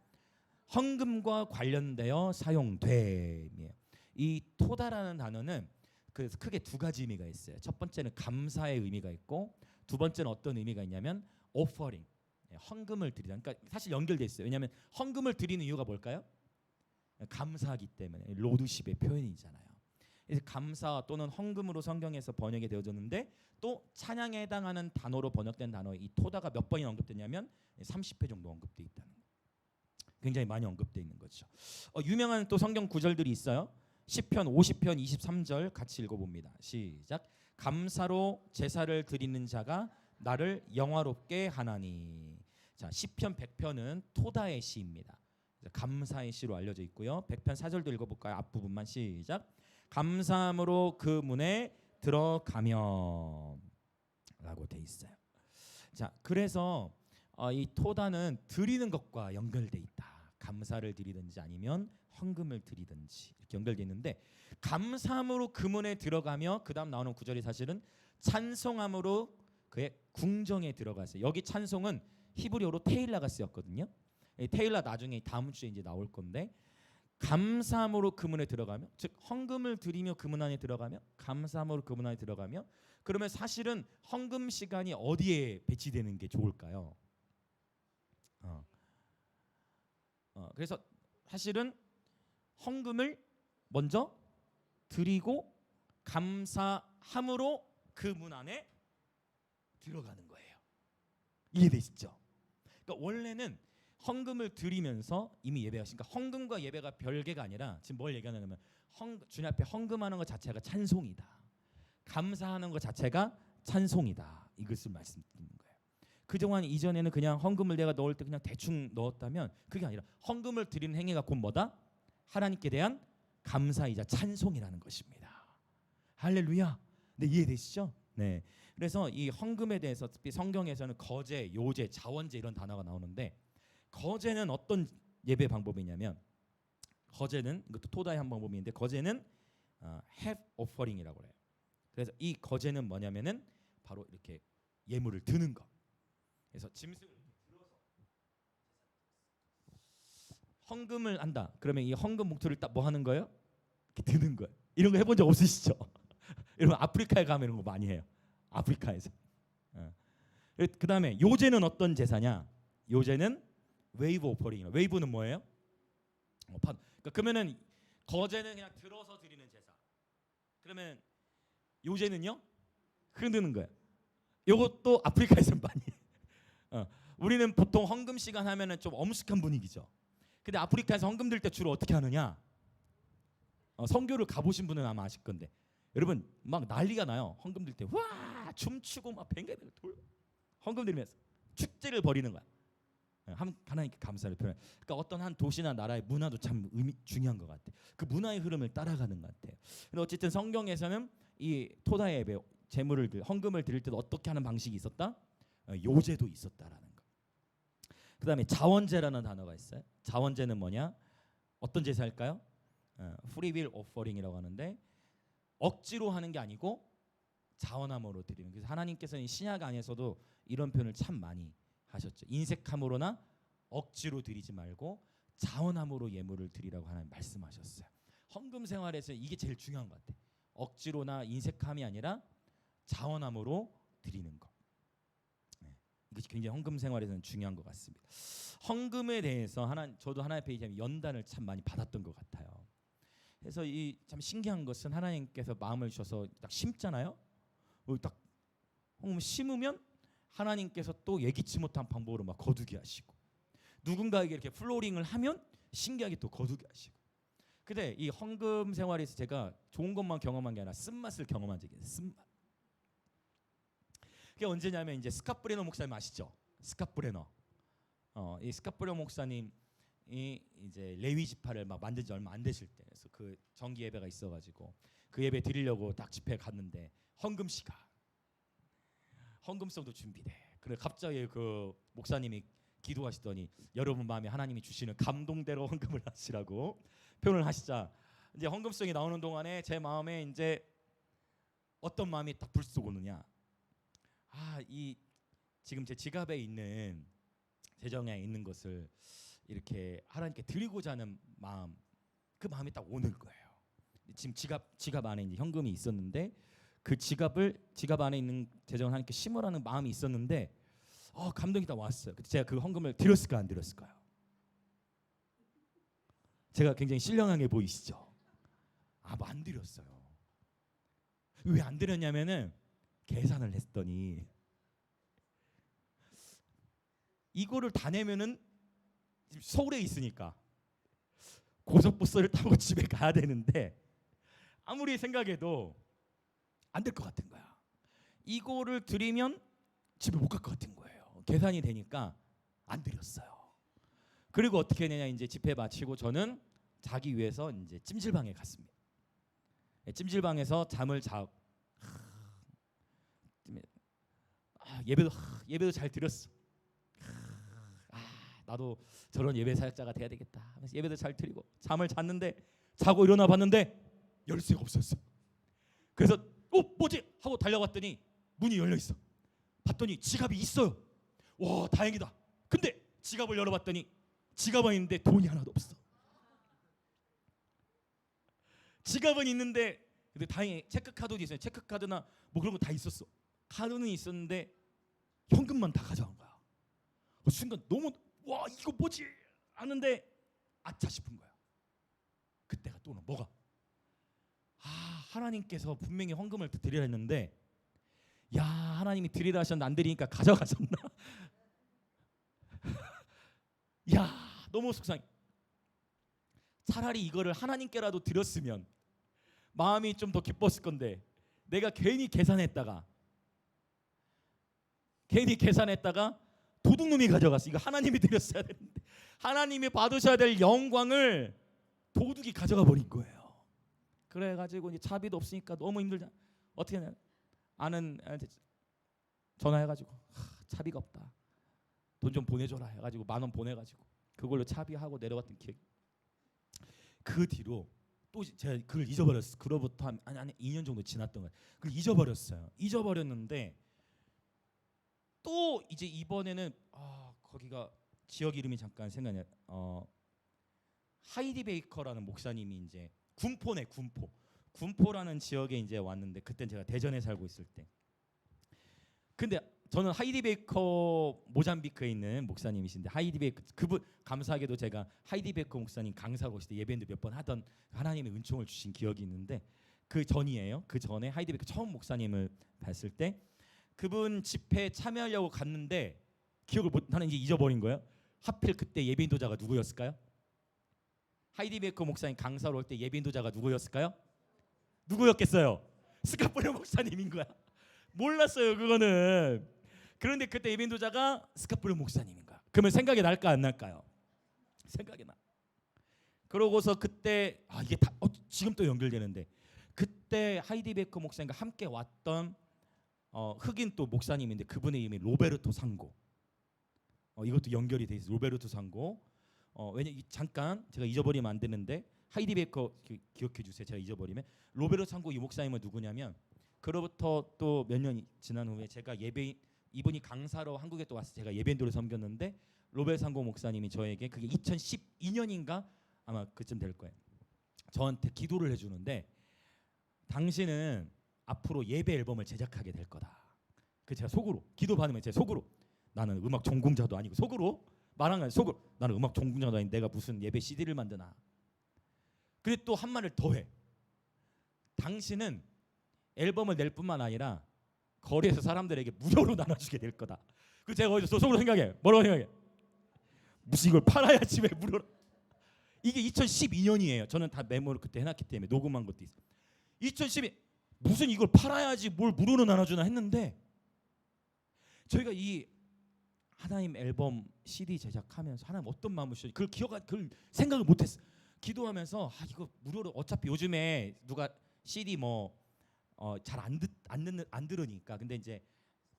헌금과 관련되어 사용돼. 이 토다라는 단어는 그래서 크게 두 가지 의미가 있어요. 첫 번째는 감사의 의미가 있고 두 번째는 어떤 의미가 있냐면 offering, 헌금을 드리다. 그러니까 사실 연결돼 있어요. 왜냐하면 헌금을 드리는 이유가 뭘까요? 감사하기 때문에 로드십의 표현이잖아요. 그래서 감사 또는 헌금으로 성경에서 번역이 되어졌는데 또 찬양에 해당하는 단어로 번역된 단어 이 토다가 몇 번이나 언급되냐면 30회 정도 언급돼 있다는 거예요. 굉장히 많이 언급돼 있는 거죠. 유명한 또 성경 구절들이 있어요. 시편 50편 23절 같이 읽어봅니다. 시작. 감사로 제사를 드리는 자가 나를 영화롭게 하나니. 자, 시편 100편은 토다의 시입니다. 감사의 시로 알려져 있고요. 100편 4절도 읽어볼까요? 앞부분만 시작. 감사함으로 그 문에 들어가며 라고 돼 있어요. 자, 그래서 이 토다는 드리는 것과 연결돼 있다. 감사를 드리든지 아니면 헌금을 드리든지 이렇게 연결돼 있는데 감사함으로 그 문에 들어가며 그 다음 나오는 구절이 사실은 찬송함으로 그의 궁정에 들어가세요. 여기 찬송은 히브리어로 테일라가 쓰였거든요. 테일라 나중에 다음 주에 이제 나올 건데 감사함으로 그 문에 들어가며 즉 헌금을 드리며 그 문 안에 들어가며 감사함으로 그 문 안에 들어가며 그러면 사실은 헌금 시간이 어디에 배치되는 게 좋을까요? 그래서 사실은 헌금을 먼저 드리고 감사함으로 그 문 안에 들어가는 거예요. 이해되시죠? 그러니까 원래는 헌금을 드리면서 이미 예배하시니까 헌금과 예배가 별개가 아니라 지금 뭘 얘기하냐면 주님 앞에 헌금하는 것 자체가 찬송이다. 감사하는 것 자체가 찬송이다. 이것을 말씀드리는 거예요. 그동안 이전에는 그냥 헌금을 내가 넣을 때 그냥 대충 넣었다면 그게 아니라 헌금을 드리는 행위가 곧 뭐다? 하나님께 대한 감사이자 찬송이라는 것입니다. 할렐루야. 네, 이해되시죠? 네. 그래서 이 헌금에 대해서 특히 성경에서는 거제, 요제, 자원제 이런 단어가 나오는데 거제는 어떤 예배 방법이냐면 거제는 이것도 토다의 한 방법인데 거제는 have offering이라고 해요. 그래서 이 거제는 뭐냐면은 바로 이렇게 예물을 드는 거. 그래서 짐승을 들어서 헌금을 한다. 그러면 이 헌금 목표를 딱 뭐 하는 거예요? 이렇게 드는 거예요. 이런 거 해본 적 없으시죠? 여러분 아프리카에 가면 이런 거 많이 해요. 아프리카에서. 그 다음에 요제는 어떤 제사냐? 요제는 웨이브 오퍼링이에요. 웨이브는 뭐예요? 그러니까 그러면은 거제는 그냥 들어서 드리는 제사. 그러면 요제는요? 흔드는 거예요. 요것도 아프리카에서 많이 해요. 우리는 보통 헌금 시간 하면은 좀 엄숙한 분위기죠. 근데 아프리카에서 헌금 들 때 주로 어떻게 하느냐? 선교를 가보신 분은 아마 아실 건데 여러분 막 난리가 나요. 헌금 들 때 와 춤추고 막 뱅글뱅글 돌 헌금 드리면서 축제를 벌이는 거야. 하나님께 감사를 표현. 그러니까 어떤 한 도시나 나라의 문화도 참 중요한 것 같아. 그 문화의 흐름을 따라가는 것 같아요. 근데 어쨌든 성경에서는 이 토다 예배 제물을 헌금을 드릴 때도 어떻게 하는 방식이 있었다? 요제도 있었다라는 거. 그다음에 자원제라는 단어가 있어요. 자원제는 뭐냐? 어떤 제사일까요? 프리윌 오퍼링이라고 하는데 억지로 하는 게 아니고 자원함으로 드리는. 그래서 하나님께서는 신약 안에서도 이런 표현을 참 많이 하셨죠. 인색함으로나 억지로 드리지 말고 자원함으로 예물을 드리라고 하나님 말씀하셨어요. 헌금 생활에서 이게 제일 중요한 것 같아요. 억지로나 인색함이 아니라 자원함으로 드리는 것. 이것이 굉장히 헌금 생활에서는 중요한 것 같습니다. 헌금에 대해서 저도 하나님 앞에 연단을 참 많이 받았던 것 같아요. 그래서 이 참 신기한 것은 하나님께서 마음을 주셔서 딱 심잖아요. 딱 헌금 심으면 하나님께서 또 예기치 못한 방법으로 막 거두게 하시고 누군가에게 이렇게 플로링을 하면 신기하게 또 거두게 하시고. 근데 이 헌금 생활에서 제가 좋은 것만 경험한 게 아니라 쓴맛을 경험한 적이 있어요. 쓴맛. 그게 언제냐면 이제 스캇브레너 목사님 아시죠? 스캇브레너. 이 스캇브레너 목사님이 이제 레위 지파를 막 만든 지 얼마 안 되실 때, 그래서 그 정기 예배가 있어가지고 그 예배 드리려고 딱 집회 갔는데 헌금 시간, 헌금성도 준비돼. 그래 갑자기 그 목사님이 기도하시더니 여러분 마음에 하나님이 주시는 감동대로 헌금을 하시라고 표현을 하시자 이제 헌금성이 나오는 동안에 제 마음에 이제 어떤 마음이 딱 불쑥 오느냐? 이 지금 제 지갑에 있는 재정에 있는 것을 이렇게 하나님께 드리고자 하는 마음, 그 마음이 딱 오는 거예요. 지금 지갑 안에 이제 현금이 있었는데 그 지갑 안에 있는 재정을 하나님께 심으라는 마음이 있었는데 감동이 딱 왔어요. 그때 제가 그 헌금을 드렸을까 안 드렸을까요? 제가 굉장히 신령하게 보이시죠? 뭐 안 드렸어요. 왜 안 드렸냐면은 계산을 했더니 이거를 다 내면은 지금 서울에 있으니까 고속버스를 타고 집에 가야 되는데 아무리 생각해도 안 될 것 같은 거야. 이거를 드리면 집에 못 갈 것 같은 거예요. 계산이 되니까 안 드렸어요. 그리고 어떻게 했느냐, 이제 집회 마치고 저는 자기 위해서 이제 찜질방에 갔습니다. 찜질방에서 잠을 예배도 잘 드렸어. 나도 저런 예배 사역자가 돼야 되겠다 하면서 예배도 잘 드리고 잠을 잤는데 자고 일어나 봤는데 열쇠가 없었어. 그래서 뭐지 하고 달려갔더니 문이 열려 있어. 봤더니 지갑이 있어요. 와 다행이다. 근데 지갑을 열어봤더니 지갑은 있는데 돈이 하나도 없어. 지갑은 있는데 근데 다행히 체크카드도 있어요. 체크카드나 뭐 그런 거 다 있었어. 카드는 있었는데 현금만 다 가져간 거야. 그 순간 너무 와 이거 뭐지 하는데 아차 싶은 거야. 그때가 또는 뭐가 하나님께서 분명히 헌금을 드리라 했는데 야 하나님이 드리라 하셨는데 안 드리니까 가져가셨나? 야 너무 속상해. 차라리 이거를 하나님께라도 드렸으면 마음이 좀 더 기뻤을 건데 내가 괜히 계산했다가 도둑놈이 가져갔어. 이거 하나님이 드렸어야 되는데 하나님이 받으셔야 될 영광을 도둑이 가져가 버린 거예요. 그래가지고 이제 차비도 없으니까 너무 힘들잖아. 어떻게 하냐? 아는 애한테 전화해가지고 차비가 없다. 돈 좀 보내줘라 해가지고 10,000원 보내가지고 그걸로 차비하고 내려왔던 기억이. 그 뒤로 또 제가 그걸 잊어버렸어. 그로부터 한 2년 정도 지났던 거예요. 그걸 잊어버렸어요. 잊어버렸는데 또 이제 이번에는 거기가 지역 이름이 잠깐 생각이 나요. 하이디 베이커라는 목사님이 이제 군포라는 지역에 이제 왔는데 그때 제가 대전에 살고 있을 때. 근데 저는 하이디 베이커 모잠비크에 있는 목사님이신데 하이디 베이커 그분 감사하게도 제가 하이디 베이커 목사님 강사로 오실 때 예배인도 몇 번 하던 하나님의 은총을 주신 기억이 있는데 그 전이에요. 그 전에 하이디 베이커 처음 목사님을 봤을 때 그분 집회에 참여하려고 갔는데 기억을 나는 이제 잊어버린 거예요. 하필 그때 예배인도자가 누구였을까요? 하이디 베이커 목사님 강사로 올 때 예배인도자가 누구였을까요? 누구였겠어요? 스카프레 목사님인 거야. 몰랐어요 그거는. 그런데 그때 예배인도자가 스카프레 목사님인 거야. 그러면 생각이 날까 안 날까요? 생각이 나. 그러고서 그때 이게 다 지금 또 연결되는데 그때 하이디 베이커 목사님과 함께 왔던 흑인 또 목사님인데 그분의 이름이 로베르토 상고. 이것도 연결이 돼 있어. 로베르토 상고. 왜냐 잠깐 제가 잊어버리면 안 되는데 하이디 베이커 기억해 주세요. 제가 잊어버리면 로베르토 상고 이 목사님은 누구냐면 그로부터 또 몇 년 지난 후에 제가 이분이 강사로 한국에 또 와서 제가 예배인도를 섬겼는데 로베르토 상고 목사님이 저에게 그게 2012년인가 아마 그쯤 될 거예요. 저한테 기도를 해주는데 당신은 앞으로 예배 앨범을 제작하게 될 거다. 그 제가 속으로 기도 받으면 제 속으로 나는 음악 전공자도 아니고 속으로 말한 거예요. 속으로 나는 음악 전공자도 아닌 내가 무슨 예배 CD를 만드나. 그래 또 한 말을 더해. 당신은 앨범을 낼 뿐만 아니라 거리에서 사람들에게 무료로 나눠주게 될 거다. 그 제가 어디서 속으로 생각해. 뭐라고 생각해? 무슨 이걸 팔아야지 왜 무료로? 이게 2012년이에요. 저는 다 메모를 그때 해놨기 때문에 녹음한 것도 있어요. 2012 무슨 이걸 팔아야지 뭘 무료로 나눠주나 했는데 저희가 이 하나님 앨범 CD 제작하면서 하나님 어떤 마음을 주셨는지 그걸 생각을 못했어. 기도하면서 이거 무료로 어차피 요즘에 누가 CD 잘 안 들으니까 근데 이제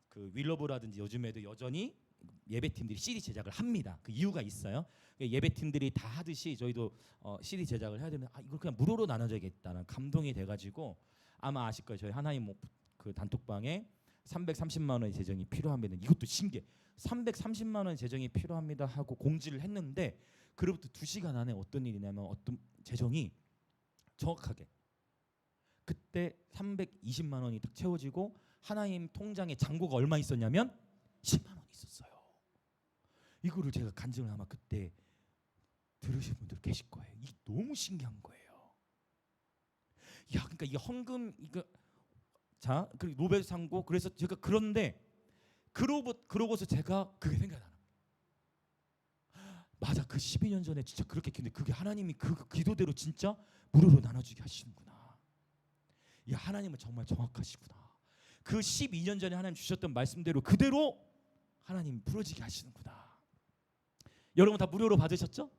그 윌러브라든지 요즘에도 여전히 예배팀들이 CD 제작을 합니다. 그 이유가 있어요. 예배팀들이 다 하듯이 저희도 CD 제작을 해야 되는데 이걸 그냥 무료로 나눠줘야겠다는 감동이 돼가지고 아마 아실 거예요. 저희 하나님 그 단톡방에 330만 원의 재정이 필요합니다. 이것도 신기해. 330만 원의 재정이 필요합니다 하고 공지를 했는데 그로부터 2시간 안에 어떤 일이냐면 어떤 재정이 정확하게 그때 320만 원이 딱 채워지고 하나님 통장에 잔고가 얼마 있었냐면 10만 원 있었어요. 이거를 제가 간증을 아마 그때 들으신 분들 계실 거예요. 이게 너무 신기한 거예요. 야, 그러니까 이 헌금 이거 자 그리고 노벨 상고 그래서 제가 그런데 그러고서 제가 그게 생각이 나는 거예요. 맞아, 그 12년 전에 진짜 그렇게 했는데 그게 하나님이 그 기도대로 진짜 무료로 나눠주게 하시는구나. 야, 하나님은 정말 정확하시구나. 그 12년 전에 하나님 주셨던 말씀대로 그대로 하나님 풀어지게 하시는구나. 여러분 다 무료로 받으셨죠?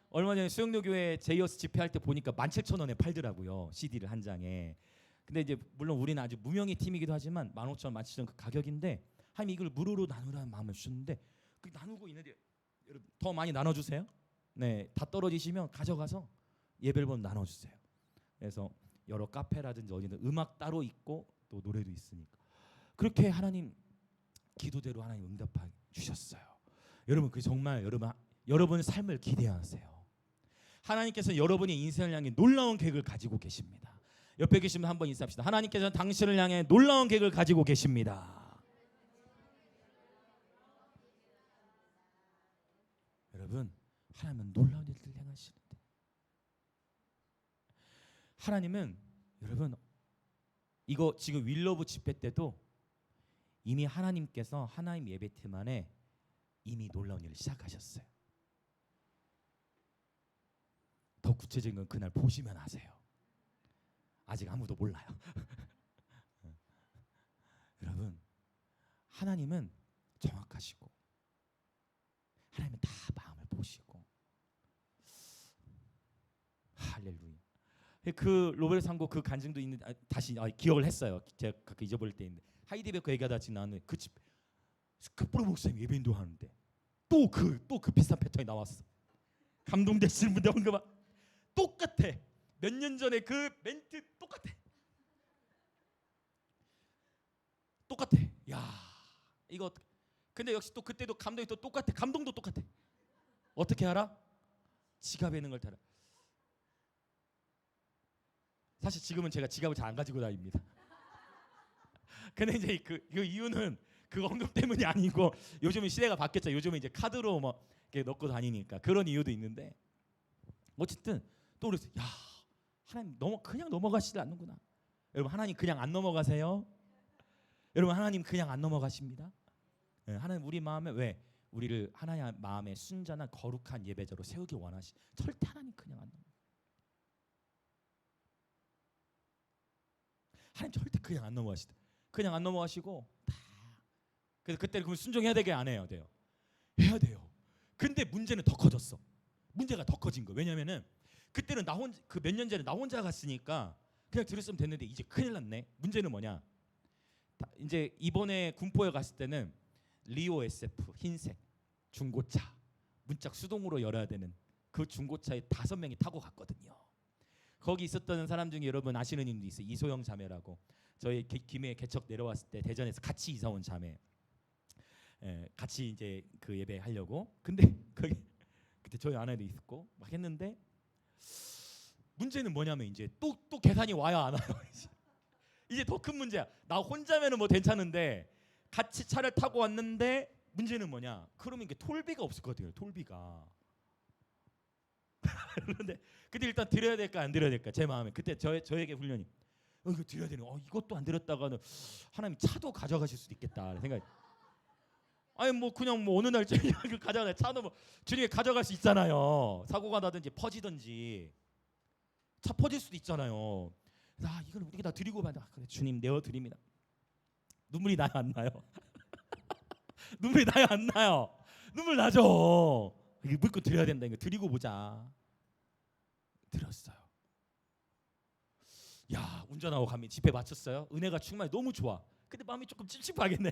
얼마 전에 수영로교회 제이어스 집회할 때 보니까 17,000원에 팔더라고요. CD를 한 장에. 근데 이제 물론 우리는 아주 무명의 팀이기도 하지만 15,000원, 17,000원 그 가격인데 하나님 이걸 무료로 나누라는 마음을 주셨는데 그 나누고 있는데 여러분 더 많이 나눠주세요. 네, 다 떨어지시면 가져가서 예배 앨범 나눠주세요. 그래서 여러 카페라든지 어디든 음악 따로 있고 또 노래도 있으니까 그렇게 하나님 기도대로 하나님 응답해 주셨어요. 여러분 그 정말 여러분의 삶을 기대하세요. 하나님께서 여러분의 인생을 향해 놀라운 계획을 가지고 계십니다. 옆에 계신 분 한번 인사합시다. 하나님께서는 당신을 향해 놀라운 계획을 가지고 계십니다. 여러분, 하나님은 놀라운 일들을 행하시는데, 하나님은 여러분 이거 지금 윌러브 집회 때도 이미 하나님께서 하나님 예배팀 안에 이미 놀라운 일을 시작하셨어요. 더 구체적인 건 그날 보시면 아세요. 아직 아무도 몰라요. 여러분, 하나님은 정확하시고 하나님은 다 마음을 보시고, 할렐루야. 그 로벨 상고 그 간증도 있는, 다시 기억을 했어요. 제가 가끔 잊어버릴 때 있는데, 하이디베커 얘기하다 지금 나는 그 집 스카프로 목사님 예배인도 하는데 또 그 비슷한 패턴이 나왔어. 감동되시는 분들 언급하 똑같아. 몇 년 전에 그 멘트 똑같아. 야, 이거 근데 역시 또 그때도 감동이 또 똑같아. 감동도 똑같아. 어떻게 알아? 지갑에 있는 걸 따라. 사실 지금은 제가 지갑을 잘 안 가지고 다닙니다. 근데 이제 그 이유는 그 언급 때문이 아니고, 요즘은 시대가 바뀌었죠. 요즘은 이제 카드로 뭐 이렇게 넣고 다니니까 그런 이유도 있는데, 어쨌든 또 그랬어요. 야, 하나님 그냥 넘어가시지 않는구나. 여러분, 하나님 그냥 안 넘어가세요. 여러분, 하나님 그냥 안 넘어가십니다. 네, 하나님 우리 마음에 우리를 하나님 마음에 순전한 거룩한 예배자로 세우기 원하시. 절대 하나님 그냥 안 넘어. 하나님 절대 그냥 안 넘어가시다. 그냥 안 넘어가시고 다. 그래서 그때 그러면 순종해야 되게 안 해요, 돼요. 해야 돼요. 근데 문제는 더 커졌어. 문제가 더 커진 거. 왜냐면은 그때는 그 몇 년 전에 나 혼자 갔으니까 그냥 들었으면 됐는데, 이제 큰일 났네. 문제는 뭐냐? 이제 이번에 군포에 갔을 때는 리오 SF 흰색 중고차 문짝 수동으로 열어야 되는 그 중고차에 5명이 타고 갔거든요. 거기 있었던 사람 중에 여러분 아시는 분도 있어요. 이소영 자매라고. 저희 김해 개척 내려왔을 때 대전에서 같이 이사 온 자매. 같이 이제 그 예배 하려고. 근데 거기 그때 저희 아내도 있었고 막 했는데, 문제는 뭐냐면 이제 또 계산이 와요, 안 와요? 이제 더 큰 문제야. 나 혼자면은 뭐 괜찮은데 같이 차를 타고 왔는데, 문제는 뭐냐? 그러면 이게 톨비가 없을 거거든요. 톨비가. 그런데 그때 일단 드려야 될까 안 드려야 될까, 제 마음에 그때 저에게 훈련이 이거 드려야 되는. 이것도 안 드렸다가는 하나님 차도 가져가실 수도 있겠다 생각. 아니 뭐 그냥 뭐 어느 날 주님 가져가, 차도 뭐 주님이 가져갈 수 있잖아요. 사고가 나든지 퍼지든지 차 퍼질 수도 있잖아요. 이걸 우리가 다 드리고 받아. 그래 주님 내어 드립니다. 눈물이 나요 안 나요? 눈물이 나요 안 나요? 눈물 나죠. 이거 물고 드려야 된다. 이거 드리고 보자. 드렸어요. 야, 운전하고 가면 집에 마쳤어요. 은혜가 충만해. 너무 좋아. 근데 마음이 조금 찝찝하겠네.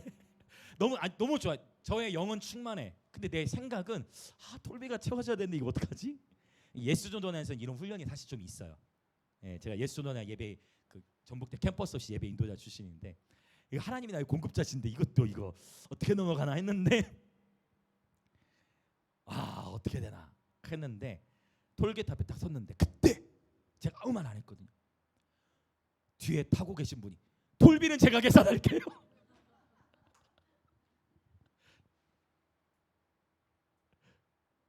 너무 좋아. 저의 영은 충만해. 근데 내 생각은 톨비가 채워져야 되는데 이거 어떡하지? 예수전도단에서 이런 훈련이 사실 좀 있어요. 제가 예수전도단 예배 그 전북대 캠퍼스 없이 예배 인도자 출신인데, 이거 하나님이 나의 공급자신데 이거 어떻게 넘어가나 했는데, 어떻게 되나 했는데, 톨게이트 앞에 딱 섰는데, 그때 제가 아무 말 안 했거든요. 뒤에 타고 계신 분이 톨비는 제가 계산할게요.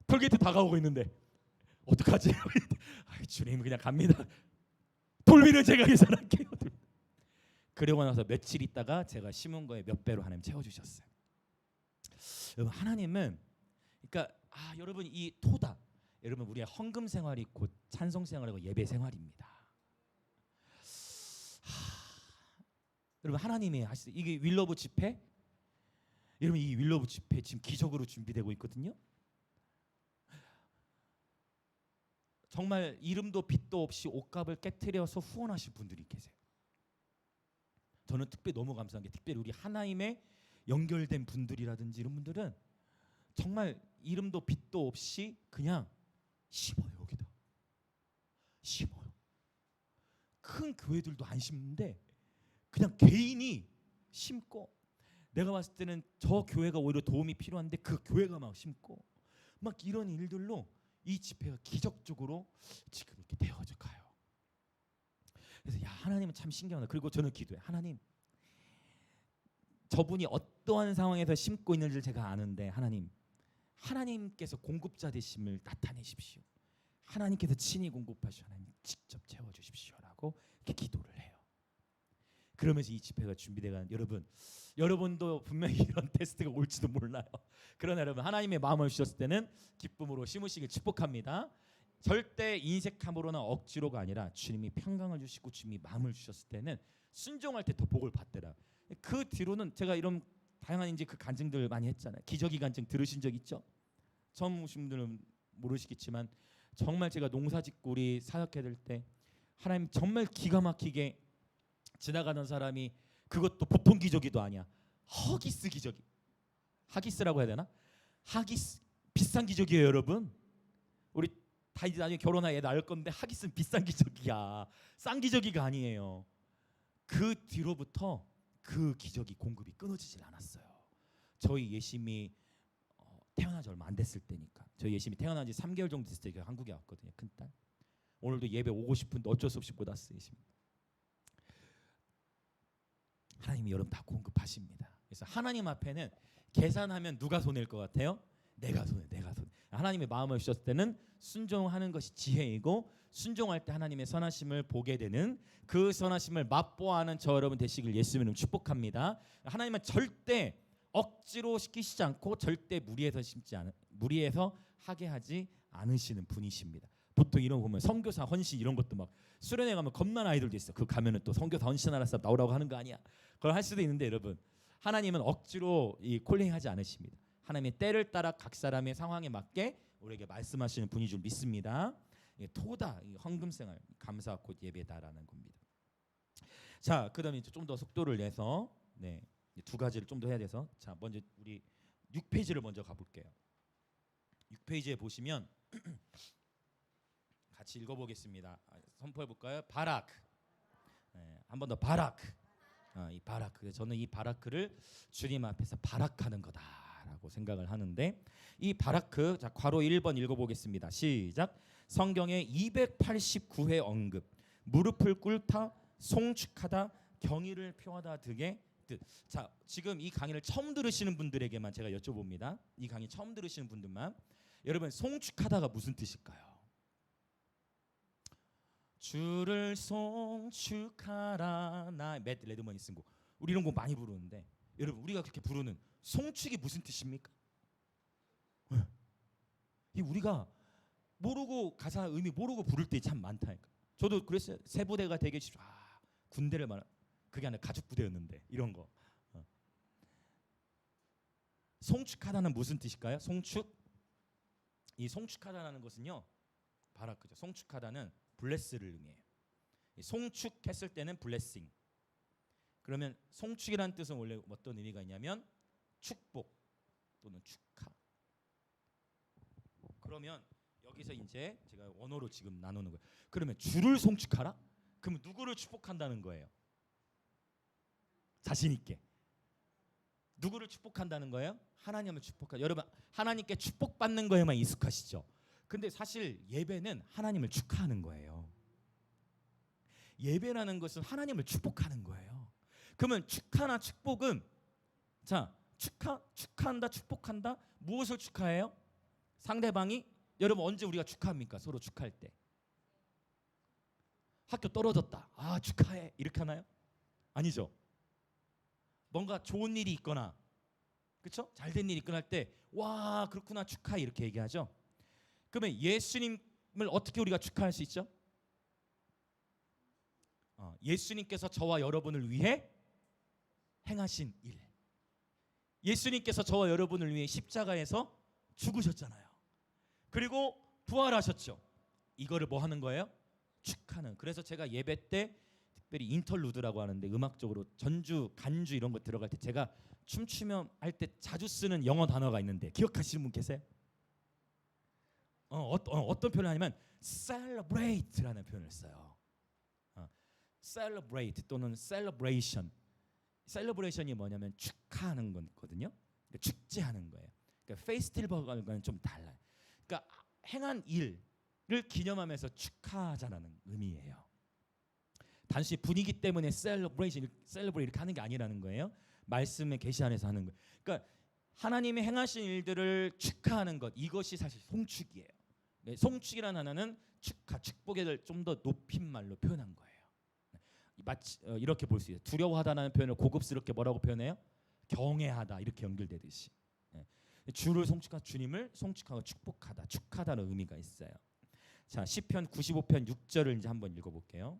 톨게이트 다가오고 있는데 어떡하지? 주님 그냥 갑니다. 톨비는 제가 계산할게요. 그러고 나서 며칠 있다가 제가 심은 거에 몇 배로 하나님 채워주셨어요. 여러분, 하나님은 그러니까 여러분 이 토다, 여러분 우리의 헌금 생활이 곧 찬송 생활이고 예배 생활입니다. 여러분, 하나님이 하시죠. 이게 윌러브 집회, 여러분 이 윌러브 집회 지금 기적으로 준비되고 있거든요. 정말 이름도 빛도 없이 옷값을 깨트려서 후원하신 분들이 계세요. 저는 특별히 너무 감사한 게, 특별히 우리 하나님에 연결된 분들이라든지 이런 분들은 정말 이름도 빛도 없이 그냥 심어요. 여기다 심어요. 큰 교회들도 안 심는데 그냥 개인이 심고, 내가 봤을 때는 저 교회가 오히려 도움이 필요한데 그 교회가 막 심고, 막 이런 일들로 이 집회가 기적적으로 지금 이렇게 되어져 가요. 그래서 야, 하나님은 참 신기하다. 그리고 저는 기도해. 하나님, 저분이 어떠한 상황에서 심고 있는지를 제가 아는데 하나님께서 공급자 되심을 나타내십시오. 하나님께서 친히 공급하시오. 하나님 직접 채워주십시오라고 이렇게 기도를 해요. 그러면서 이 집회가 준비되가 여러분도 분명히 이런 테스트가 올지도 몰라요. 그러나 여러분, 하나님의 마음을 주셨을 때는 기쁨으로 심으시길 축복합니다. 절대 인색함으로나 억지로가 아니라 주님이 평강을 주시고 주님이 마음을 주셨을 때는 순종할 때 더 복을 받더라. 그 뒤로는 제가 이런 다양한 이제 그 간증들 많이 했잖아요. 기저귀 간증 들으신 적 있죠? 처음 오신 분들은 모르시겠지만 정말 제가 농사 짓고 우리 사역해 될 때 하나님 정말 기가 막히게 지나가는 사람이, 그것도 보통 기저귀도 아니야. 허기스 기저귀. 하기스라고 해야 되나? 하기스 비싼 기저귀예요, 여러분. 우리 다 이제 나중에 결혼하에 낳을 건데 하기스는 비싼 기저귀야. 싼 기저귀가 아니에요. 그 뒤로부터 그 기저귀 공급이 끊어지질 않았어요. 저희 예심이 태어난 지 얼마 안 됐을 때니까. 저희 예심이 태어난 지 3개월 정도 됐을 때 한국에 왔거든요. 큰딸. 오늘도 예배 오고 싶은데 어쩔 수 없이 못 왔어요. 예심. 하나님이 여러분 다 공급하십니다. 그래서 하나님 앞에는 계산하면 누가 손해일 것 같아요? 내가 손해. 하나님의 마음을 주셨을 때는 순종하는 것이 지혜이고, 순종할 때 하나님의 선하심을 보게 되는, 그 선하심을 맛보아하는 저 여러분 되시길 예수님 이름으로 축복합니다. 하나님은 절대 억지로 시키시지 않고 절대 무리해서 하게 하지 않으시는 분이십니다. 보통 이런 거 보면 선교사 헌신 이런 것도 막 수련회 가면 겁난 아이들도 있어. 그 가면은 또 선교사 헌신하라 사람 나오라고 하는 거 아니야. 그걸 할 수도 있는데 여러분, 하나님은 억지로 이 콜링하지 않으십니다. 하나님의 때를 따라 각 사람의 상황에 맞게 우리에게 말씀하시는 분인 줄 믿습니다. 토다, 헌금생활, 감사 곧 예배다라는 겁니다. 자, 그다음에 좀 더 속도를 내서 두 가지를 좀 더 해야 돼서, 자, 먼저 우리 6페이지를 먼저 가볼게요. 6페이지에 보시면 같이 읽어보겠습니다. 선포해 볼까요? 바락. 한 번 더 바락. 이 바라크. 저는 이 바라크를 주님 앞에서 바락하는 거다라고 생각을 하는데, 이 바라크, 자, 괄호 1번 읽어보겠습니다. 시작. 성경에 289회 언급, 무릎을 꿇다, 송축하다, 경의를 표하다 등의 뜻. 자, 지금 이 강의를 처음 들으시는 분들에게만 제가 여쭤봅니다. 이 강의 처음 들으시는 분들만, 여러분 송축하다가 무슨 뜻일까요? 주를 송축하라. 나 맷 레드먼이 쓴 곡. 우리 이런 곡 많이 부르는데, 여러분 우리가 그렇게 부르는 송축이 무슨 뜻입니까? 이 우리가 모르고, 가사 의미 모르고 부를 때 참 많다니까. 저도 그랬어요. 새 부대가 되게 군대를 말하, 그게 아니라 가죽 부대였는데 이런 거. 송축하다는 무슨 뜻일까요? 송축. 이 송축하다라는 것은요, 바라크죠. 송축하다는 블레스를 의미해요. 송축했을 때는 블레싱. 그러면 송축이라는 뜻은 원래 어떤 의미가 있냐면 축복 또는 축하. 그러면 여기서 이제 제가 원어로 지금 나누는 거예요. 그러면 주를 송축하라? 그럼 누구를 축복한다는 거예요? 자신 있게. 누구를 축복한다는 거예요? 하나님을 축복하. 여러분 하나님께 축복받는 거에만 익숙하시죠? 근데 사실 예배는 하나님을 축하하는 거예요. 예배라는 것은 하나님을 축복하는 거예요. 그러면 축하나 축복은, 자, 축하한다, 축복한다. 무엇을 축하해요? 상대방이. 여러분 언제 우리가 축하합니까? 서로 축하할 때. 학교 떨어졌다, 아 축하해, 이렇게 하나요? 아니죠. 뭔가 좋은 일이 있거나, 그렇죠? 잘된 일이 있거나 할 때 와 그렇구나 축하해 이렇게 얘기하죠. 그러면 예수님을 어떻게 우리가 축하할 수 있죠? 예수님께서 저와 여러분을 위해 행하신 일. 예수님께서 저와 여러분을 위해 십자가에서 죽으셨잖아요. 그리고 부활하셨죠. 이거를 뭐 하는 거예요? 축하는. 그래서 제가 예배 때 특별히 인터루드라고 하는데, 음악적으로 전주, 간주 이런 거 들어갈 때 제가 춤추면 할 때 자주 쓰는 영어 단어가 있는데 기억하시는 분 계세요? 어떤 표현을 하냐면 celebrate라는 표현을 써요. celebrate 또는 celebration. celebration이 뭐냐면 축하하는 거거든요. 그러니까 축제하는 거예요. 그러니까 페스티벌과는 좀 달라요. 그러니까 행한 일을 기념하면서 축하하자라는 의미예요. 단순히 분위기 때문에 셀러브레이션 이렇게 하는 게 아니라는 거예요. 말씀의 계시 안에서 하는 거예요. 그러니까 하나님이 행하신 일들을 축하하는 것, 이것이 사실 송축이에요. 네, 송축이라는 하나는 축하, 축복을 좀 더 높인 말로 표현한 거예요. 마치 이렇게 볼 수 있어요. 두려워하다라는 표현을 고급스럽게 뭐라고 표현해요? 경외하다, 이렇게 연결되듯이. 네. 주를 송축하다, 주님을 송축하고 축복하다, 축하다는 의미가 있어요. 자, 시편 95편 6절을 이제 한번 읽어볼게요.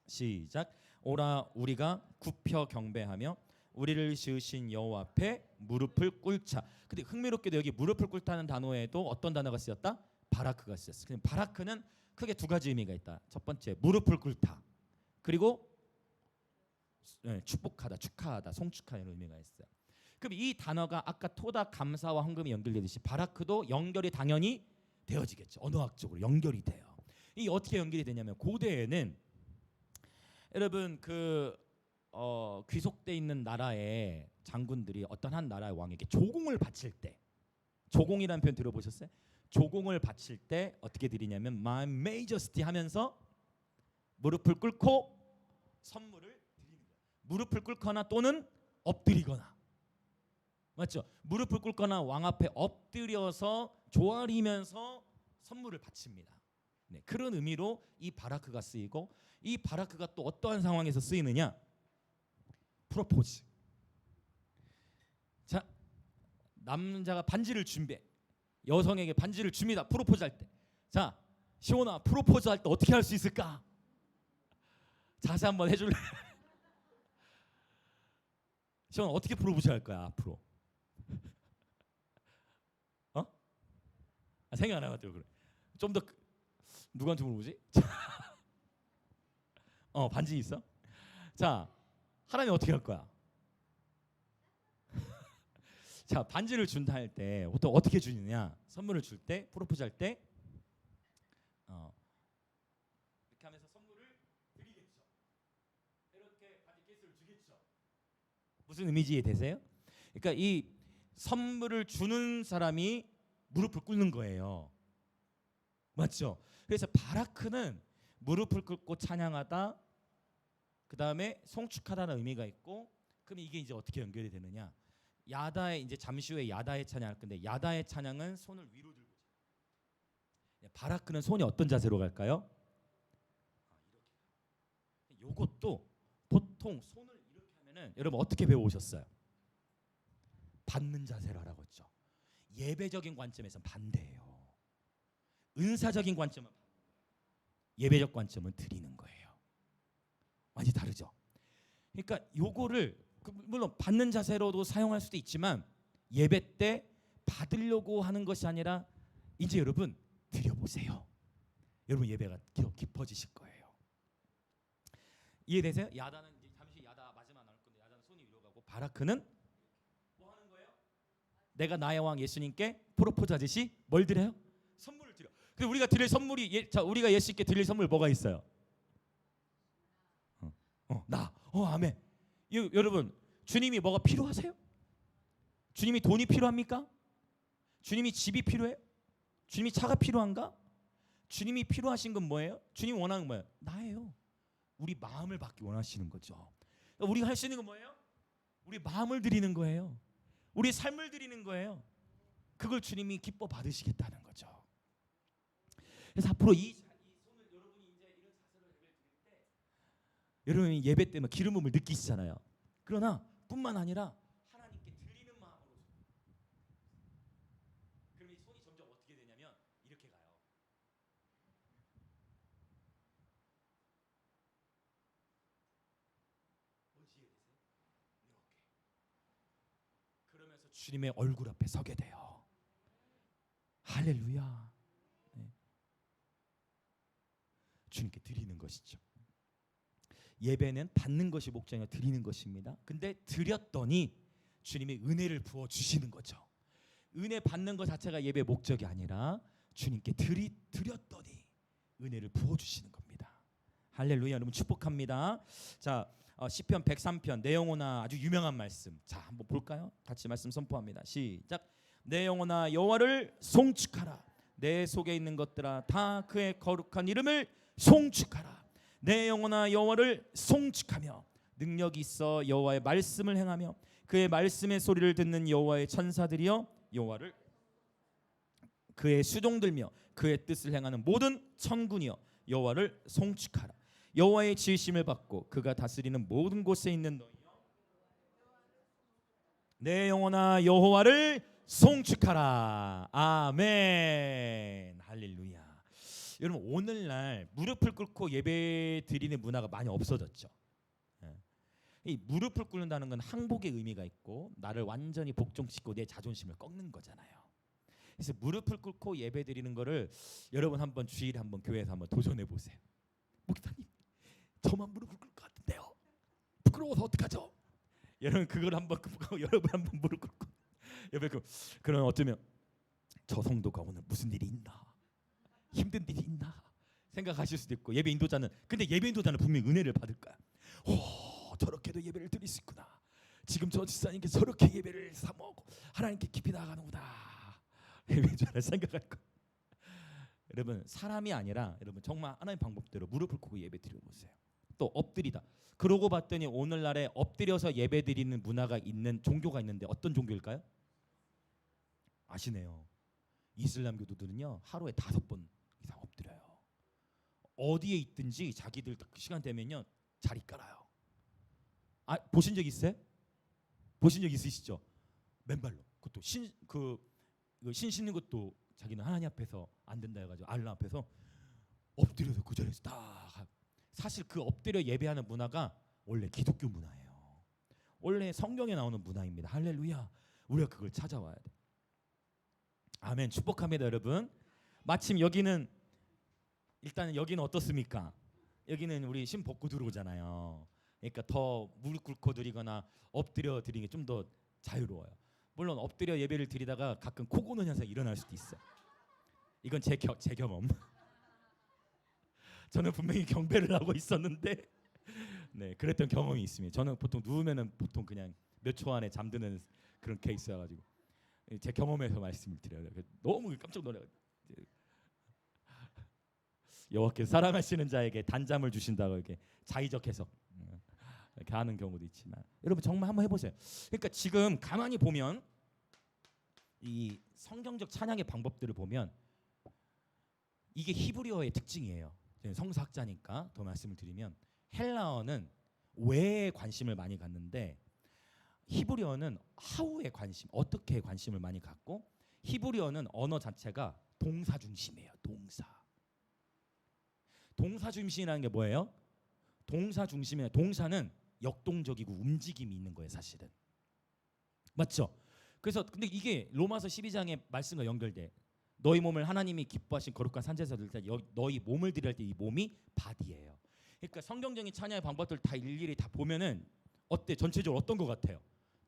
시작. 오라 우리가 굽혀 경배하며 우리를 지으신 여호와 앞에 무릎을 꿇자. 근데 흥미롭게도 여기 무릎을 꿇다는 단어에도 어떤 단어가 쓰였다? 바라크가 쓰였어요. 바라크는 크게 두 가지 의미가 있다. 첫 번째, 무릎을 꿇다. 그리고 축복하다, 축하하다, 송축하는 의미가 있어요. 그럼 이 단어가 아까 토다, 감사와 헌금이 연결되듯이 바라크도 연결이 당연히 되어지겠죠. 언어학적으로 연결이 돼요. 이 어떻게 연결이 되냐면 고대에는 여러분 귀속돼 있는 나라의 장군들이 어떤 한 나라의 왕에게 조공을 바칠 때, 조공이라는 표현 들어보셨어요? 조공을 바칠 때 어떻게 드리냐면 My Majesty 하면서 무릎을 꿇고 선물을 드리는 거예요. 무릎을 꿇거나 또는 엎드리거나, 맞죠? 무릎을 꿇거나 왕 앞에 엎드려서 조아리면서 선물을 바칩니다. 네, 그런 의미로 이 바라크가 쓰이고, 이 바라크가 또 어떠한 상황에서 쓰이느냐? 프로포즈. 자, 남자가 반지를 준비해. 여성에게 반지를 줍니다. 프로포즈 할 때. 자, 시온아, 프로포즈 할 때 어떻게 할 수 있을까? 자세 한번 해줄래? 시온아, 어떻게 프로포즈 할 거야 앞으로? 생각 안 해가지고 그래. 좀 더 누구한테 물어보지? 반지 있어? 자, 하나님 어떻게 할 거야? 자, 반지를 준다 할 때 보통 어떻게 주느냐? 선물을 줄 때, 프로포즈 할 때 이렇게 하면서 선물을 드리겠죠. 이렇게 반지 케이스를 주겠죠. 무슨 의미지 이해되세요? 그러니까 이 선물을 주는 사람이 무릎을 꿇는 거예요. 맞죠? 그래서 바라크는 무릎을 꿇고 찬양하다, 그 다음에 송축하다는 의미가 있고, 그럼 이게 이제 어떻게 연결이 되느냐? 야다의 이제 잠시 후에 야다의 찬양할 건데, 야다의 찬양은 손을 위로 들고, 바라크는 손이 어떤 자세로 갈까요? 이렇게. 요것도 보통 손을 이렇게 하면은 여러분 어떻게 배워오셨어요? 받는 자세로 하라고 했죠. 예배적인 관점에서는 반대예요. 은사적인 관점은 예배적 관점은 드리는 거예요. 완전히 다르죠. 그러니까 요거를 물론 받는 자세로도 사용할 수도 있지만 예배 때 받으려고 하는 것이 아니라 이제 여러분 드려보세요. 여러분 예배가 깊어지실 거예요. 이해되세요? 야다는 이제 잠시 야다 마지막 나올 건데, 야다는 손이 위로 가고 바라크는 뭐 하는 거예요? 내가 나의 왕 예수님께 프로포즈 하듯이 뭘 드려요? 선물을 드려. 그래서 우리가 드릴 선물이 우리가 예수님께 드릴 선물 뭐가 있어요? 아멘. 여러분, 주님이 뭐가 필요하세요? 주님이 돈이 필요합니까? 주님이 집이 필요해요? 주님이 차가 필요한가? 주님이 필요하신 건 뭐예요? 주님 원하는 건 뭐예요? 나예요. 우리 마음을 받기 원하시는 거죠. 그러니까 우리가 할 수 있는 건 뭐예요? 우리 마음을 드리는 거예요. 우리 삶을 드리는 거예요. 그걸 주님이 기뻐 받으시겠다는 거죠. 그래서 앞으로 이 손을 여러분이 이제 이런 자세로 예배 드릴 때, 여러분이 예배 때문에 기름 부음을 느끼시잖아요. 그러나 뿐만 아니라 하나님께 드리는 마음으로. 그럼 이 손이 점점 어떻게 되냐면 이렇게 가요. 뭔지 이해되세요? 이렇게. 그러면서 주님의 얼굴 앞에 서게 돼요. 할렐루야. 네. 주님께 드리는 것이죠. 예배는 받는 것이 목적이 아니라 드리는 것입니다. 근데 드렸더니 주님이 은혜를 부어 주시는 거죠. 은혜 받는 것 자체가 예배의 목적이 아니라 주님께 드렸더니 은혜를 부어 주시는 겁니다. 할렐루야. 여러분 축복합니다. 자, 시편 103편 내 영혼아, 아주 유명한 말씀. 자, 한번 볼까요? 같이 말씀 선포합니다. 시작. 내 영혼아 여호와를 송축하라. 내 속에 있는 것들아 다 그의 거룩한 이름을 송축하라. 내 영혼아 여호와를 송축하며 능력이 있어 여호와의 말씀을 행하며 그의 말씀의 소리를 듣는 여호와의 천사들이여 여호와를 그의 수종들며 그의 뜻을 행하는 모든 천군이여 여호와를 송축하라. 여호와의 지으심을 받고 그가 다스리는 모든 곳에 있는 너희여 내 영혼아 여호와를 송축하라. 아멘. 할렐루야. 여러분 오늘날 무릎을 꿇고 예배 드리는 문화가 많이 없어졌죠. 이 무릎을 꿇는다는 건 항복의 의미가 있고 나를 완전히 복종시키고 내 자존심을 꺾는 거잖아요. 그래서 무릎을 꿇고 예배 드리는 거를 여러분 한번 주일에 한번 교회에서 한번 도전해 보세요. 목사님 저만 무릎을 꿇을 것 같은데요. 부끄러워서 어떡하죠? 여러분 그걸 한번 여러분 한번 무릎 꿇고 예배 그럼 어쩌면 저 성도가 오늘 무슨 일이 있나 힘든 일이 있나 생각하실 수도 있고 예배 인도자는 근데 예배 인도자는 분명히 은혜를 받을 거야. 오 저렇게도 예배를 드릴 수 있구나. 지금 저 집사님께 저렇게 예배를 사모하고 하나님께 깊이 나아가는구나. 예배 인도자를 생각할 거. 여러분 사람이 아니라 여러분 정말 하나님의 방법대로 무릎을 꿇고 예배 드려보세요. 또 엎드리다. 그러고 봤더니 오늘날에 엎드려서 예배 드리는 문화가 있는 종교가 있는데 어떤 종교일까요? 아시네요. 이슬람 교도들은요 하루에 5번 이상 엎드려요. 어디에 있든지 자기들 그 시간 되면요 자리 깔아요. 아 보신 적 있어요? 보신 적 있으시죠? 맨발로. 그것도 신 씻는 것도 자기는 하나님 앞에서 안 된다 해가지고 알라 앞에서 엎드려서 그 자리에서 딱. 사실 그 엎드려 예배하는 문화가 원래 기독교 문화예요. 원래 성경에 나오는 문화입니다. 할렐루야. 우리가 그걸 찾아와야 돼. 아멘. 축복합니다 여러분. 마침 여기는 일단 여기는 어떻습니까? 여기는 우리 신 벗고 들어오잖아요. 그러니까 더 무릎 꿇고 드리거나 엎드려 드리는 게 좀 더 자유로워요. 물론 엎드려 예배를 드리다가 가끔 코 고는 현상이 일어날 수도 있어요. 이건 제 경험. 저는 분명히 경배를 하고 있었는데 네 그랬던 경험이 있습니다. 저는 보통 누우면은 보통 그냥 몇 초 안에 잠드는 그런 케이스여가지고 제 경험에서 말씀을 드려요. 너무 깜짝 놀라요. 여호와께서 사랑하시는 자에게 단잠을 주신다고 이렇게 자의적 해석 이렇게 하는 경우도 있지만 여러분 정말 한번 해보세요. 그러니까 지금 가만히 보면 이 성경적 찬양의 방법들을 보면 이게 히브리어의 특징이에요. 성서학자니까 더 말씀을 드리면 헬라어는 왜에 관심을 많이 갖는데 히브리어는 하우에 관심, 어떻게 관심을 많이 갖고 히브리어는 언어 자체가 동사 중심이에요. 동사 중심이라는 게 뭐예요? 동사 중심이에요. 동사는 역동적이고 움직임이 있는 거예요, 사실은. 맞죠? 그래서 근데 이게 로마서 12장의 말씀과 연결돼. 너희 몸을 하나님이 기뻐하신 거룩한 산제사 드릴 때 너희 몸을 드릴 때 이 몸이 바디예요. 그러니까 성경적인 찬양의 방법들 다 일일이 다 보면은 어때? 전체적으로 어떤 것 같아요?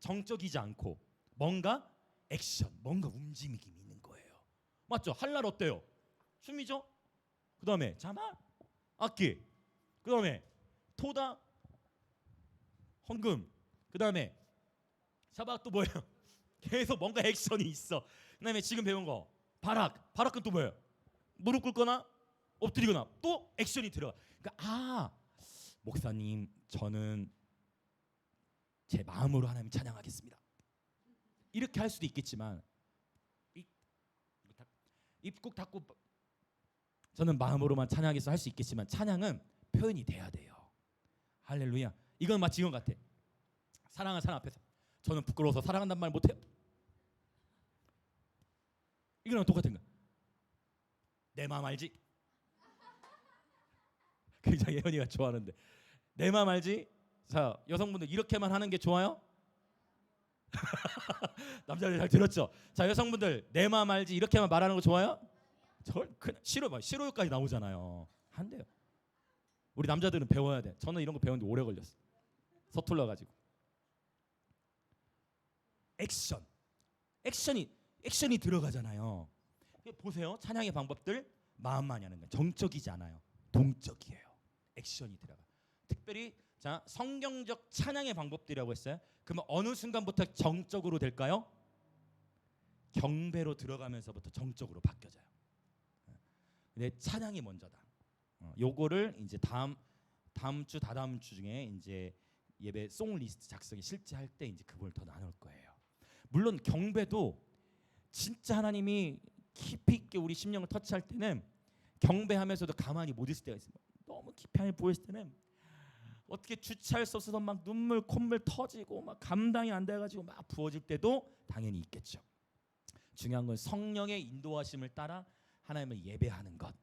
정적이지 않고 뭔가 액션, 뭔가 움직임이 있는 거예요. 맞죠? 할 날 어때요? 춤이죠? 그 다음에 자막, 악기, 그 다음에 토다, 헌금, 그 다음에 샤박 또 뭐예요? 계속 뭔가 액션이 있어. 그 다음에 지금 배운 거 바락은 또 뭐예요? 무릎 꿇거나 엎드리거나 또 액션이 들어가. 그러니까 목사님 저는 제 마음으로 하나님 찬양하겠습니다. 이렇게 할 수도 있겠지만 입 꼭 닫고 저는 마음으로만 찬양하겠어 할 수 있겠지만 찬양은 표현이 돼야 돼요. 할렐루야. 이건 마치 이건 같아. 사랑하는 사람 앞에서 저는 부끄러워서 사랑한다는 말 못해요. 이거랑 똑같은 거야. 내 마음 알지? 굉장히 예언이가 좋아하는데 내 마음 알지? 자 여성분들 이렇게만 하는 게 좋아요? 남자들 잘 들었죠? 자 여성분들 내 마음 알지? 이렇게만 말하는 거 좋아요? 그냥 싫어요까지 나오잖아요. 안 돼요. 우리 남자들은 배워야 돼. 저는 이런 거 배우는데 오래 걸렸어. 서툴러가지고. 액션이 들어가잖아요. 보세요. 찬양의 방법들 마음만이 하는 거예요. 정적이지 않아요. 동적이에요. 액션이 들어가. 특별히 자 성경적 찬양의 방법들이라고 했어요. 그러면 어느 순간부터 정적으로 될까요? 경배로 들어가면서부터 정적으로 바뀌어져요. 근데 찬양이 먼저다. 요거를 이제 다음 다음 주 다다음 주 중에 이제 예배 송 리스트 작성이 실제 할 때 이제 그걸 더 나눌 거예요. 물론 경배도 진짜 하나님이 깊이 있게 우리 심령을 터치할 때는 경배하면서도 가만히 못 있을 때가 있어요. 너무 깊이 보였을 때는 어떻게 주체할 수 없어서 막 눈물 콧물 터지고 막 감당이 안 돼가지고 막 부어질 때도 당연히 있겠죠. 중요한 건 성령의 인도하심을 따라 하나님을 예배하는 것.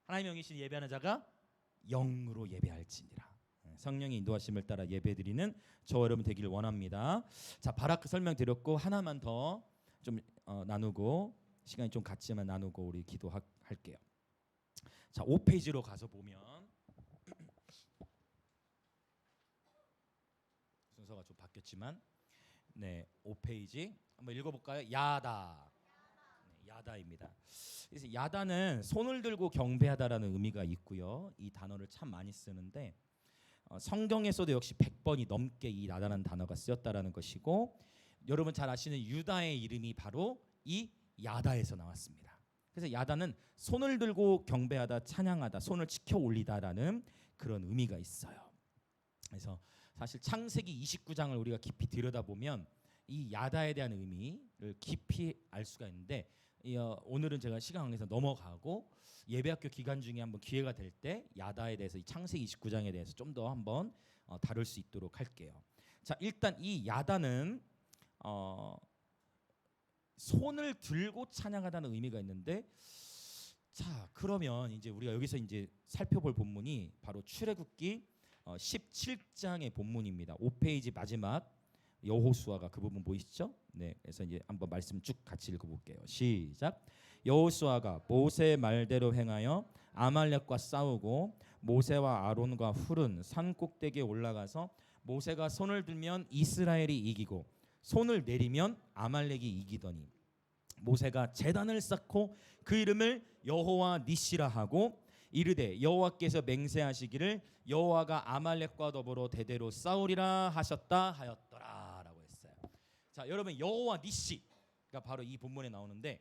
하나님의 영이신 예배하는 자가 영으로 예배할지니라. 성령의 인도하심을 따라 예배드리는 저와 여러분 되기를 원합니다. 자, 바라크 설명드렸고 하나만 더 좀 나누고 시간이 좀 갔지만 나누고 우리 기도할게요. 자, 5페이지로 가서 보면 순서가 좀 바뀌었지만 네, 5페이지 한번 읽어볼까요? 야다. 네, 야다입니다. 그래서 야다는 손을 들고 경배하다라는 의미가 있고요. 이 단어를 참 많이 쓰는데 성경에서도 역시 100번이 넘게 이 야다라는 단어가 쓰였다라는 것이고 여러분 잘 아시는 유다의 이름이 바로 이 야다에서 나왔습니다. 그래서 야다는 손을 들고 경배하다, 찬양하다, 손을 치켜 올리다라는 그런 의미가 있어요. 그래서 사실 창세기 29장을 우리가 깊이 들여다보면 이 야다에 대한 의미를 깊이 알 수가 있는데 오늘은 제가 시간 관계에서 넘어가고 예배학교 기간 중에 한번 기회가 될 때 야다에 대해서 이 창세기 29장에 대해서 좀 더 한번 다룰 수 있도록 할게요. 자, 일단 이 야다는 손을 들고 찬양하다는 의미가 있는데 자, 그러면 이제 우리가 여기서 이제 살펴볼 본문이 바로 출애굽기 17장의 본문입니다. 5페이지 마지막 여호수아가 그 부분 보이시죠? 네, 그래서 이제 한번 말씀 쭉 같이 읽어볼게요. 시작. 여호수아가 모세의 말대로 행하여 아말렉과 싸우고 모세와 아론과 훌은 산 꼭대기에 올라가서 모세가 손을 들면 이스라엘이 이기고 손을 내리면 아말렉이 이기더니 모세가 제단을 쌓고 그 이름을 여호와 니시라 하고 이르되 여호와께서 맹세하시기를 여호와가 아말렉과 더불어 대대로 싸우리라 하셨다 하였더라라고 했어요. 자, 여러분 여호와 니시가 바로 이 본문에 나오는데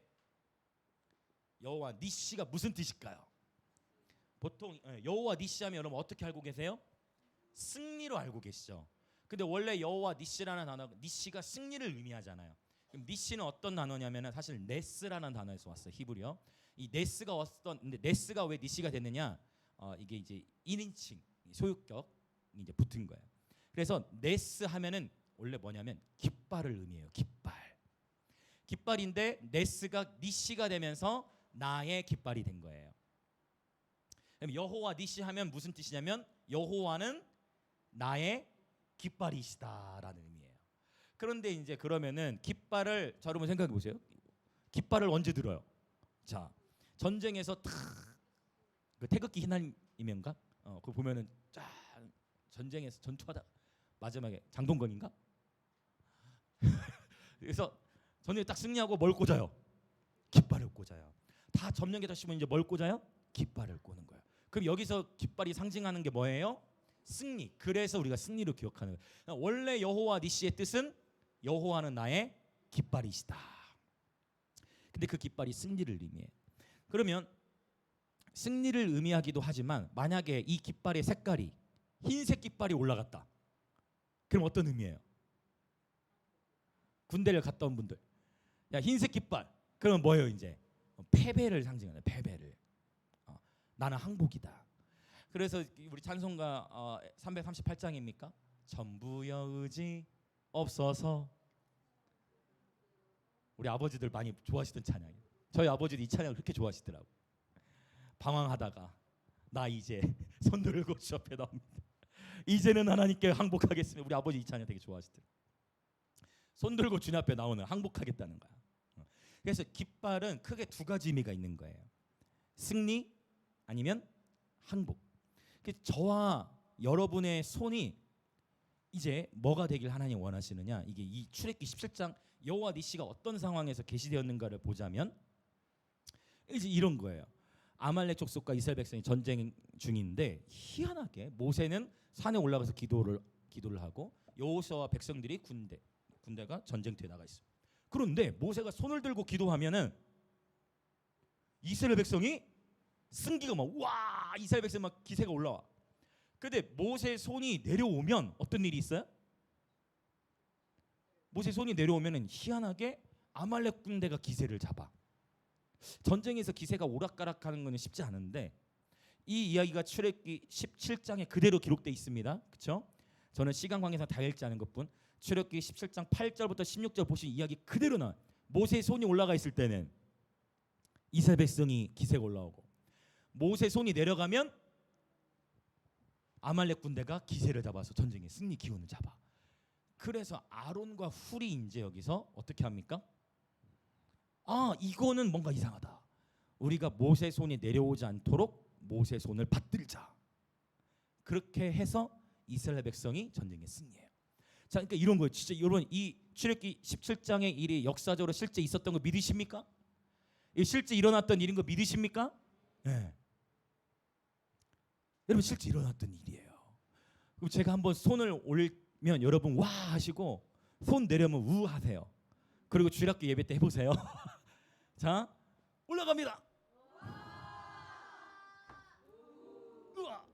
여호와 니시가 무슨 뜻일까요? 보통 여호와 니시 하면 여러분 어떻게 알고 계세요? 승리로 알고 계시죠. 근데 원래 여호와 니시라는 단어 니시가 승리를 의미하잖아요. 그럼 니시는 어떤 단어냐면은 사실 네스라는 단어에서 왔어요. 히브리어. 이 네스가 근데 네스가 왜 니시가 됐느냐? 이게 이제 1인칭 소유격이 이제 붙은 거예요. 그래서 네스 하면은 원래 뭐냐면 깃발을 의미해요. 깃발인데 네스가 니시가 되면서 나의 깃발이 된 거예요. 그럼 여호와 니시 하면 무슨 뜻이냐면 여호와는 나의 깃발이시다라는 의미예요. 그런데 이제 그러면은 깃발을 자, 여러분 생각해 보세요. 깃발을 언제 들어요? 자, 전쟁에서 그 태극기 휘날리면가 그거 보면은 쫙 전쟁에서 전투하다 마지막에 장동건인가? 그래서 전쟁에 딱 승리하고 뭘 꽂아요? 깃발을 꽂아요. 다 점령에 다시면 이제 뭘 꽂아요? 깃발을 꽂는 거예요. 그럼 여기서 깃발이 상징하는 게 뭐예요? 승리. 그래서 우리가 승리로 기억하는 거예요. 원래 여호와 니시의 뜻은 여호와는 나의 깃발이시다. 근데 그 깃발이 승리를 의미해요. 그러면 승리를 의미하기도 하지만 만약에 이 깃발의 색깔이 흰색 깃발이 올라갔다. 그럼 어떤 의미예요? 군대를 갔다 온 분들. 야, 흰색 깃발. 그러면 뭐예요 이제? 패배를 상징하는 패배를. 나는 항복이다. 그래서 우리 찬송가 338장입니까? 전부여 의지 없어서. 우리 아버지들 많이 좋아하시던 찬양이에요. 저희 아버지도 이 찬양을 그렇게 좋아하시더라고. 방황하다가 나 이제 손 들고 주 앞에 나옵니다. 이제는 하나님께 항복하겠습니다. 우리 아버지 이 찬양 되게 좋아하시더라고. 손 들고 주님 앞에 나오는 항복하겠다는 거야. 그래서 깃발은 크게 두 가지 의미가 있는 거예요. 승리 아니면 항복. 저와 여러분의 손이 이제 뭐가 되길 하나님 원하시느냐? 이게 이 출애굽기 17장 여호와 니시가 어떤 상황에서 계시되었는가를 보자면 이제 이런 거예요. 아말렉 족속과 이스라엘 백성이 전쟁 중인데 희한하게 모세는 산에 올라가서 기도를 하고 여호수아와 백성들이 군대가 전쟁터에 나가 있어요. 그런데 모세가 손을 들고 기도하면은 이스라엘 백성이 승기가 막 와 이스라엘 백성 막 기세가 올라와. 근데 모세 손이 내려오면 어떤 일이 있어요? 모세 손이 내려오면은 희한하게 아말렉 군대가 기세를 잡아. 전쟁에서 기세가 오락가락하는 것은 쉽지 않은데 이 이야기가 출애굽기 17장에 그대로 기록돼 있습니다. 그렇죠? 저는 시간 관계상 다 읽지 않은 것뿐 출애굽기 17장 8절부터 16절 보신 이야기 그대로 나. 모세의 손이 올라가 있을 때는 이스라엘 백성이 기세가 올라오고 모세 손이 내려가면 아말렉 군대가 기세를 잡아서 전쟁의 승리 기운을 잡아. 그래서 아론과 훌이 이제 여기서 어떻게 합니까? 아, 이거는 뭔가 이상하다. 우리가 모세 손이 내려오지 않도록 모세 손을 받들자. 그렇게 해서 이스라엘 백성이 전쟁에 승리해요. 자, 그러니까 이런 거예요. 진짜 여러분 이 출애굽기 17장의 일이 역사적으로 실제 있었던 거 믿으십니까? 이 실제 일어났던 일인 거 믿으십니까? 네. 여러분 실제 일어났던 일이에요. 그럼 제가 한번 손을 올리면 여러분 와 하시고 손 내려면 우 하세요. 그리고 주일학교 예배 때 해보세요. 자, 올라갑니다. 우와.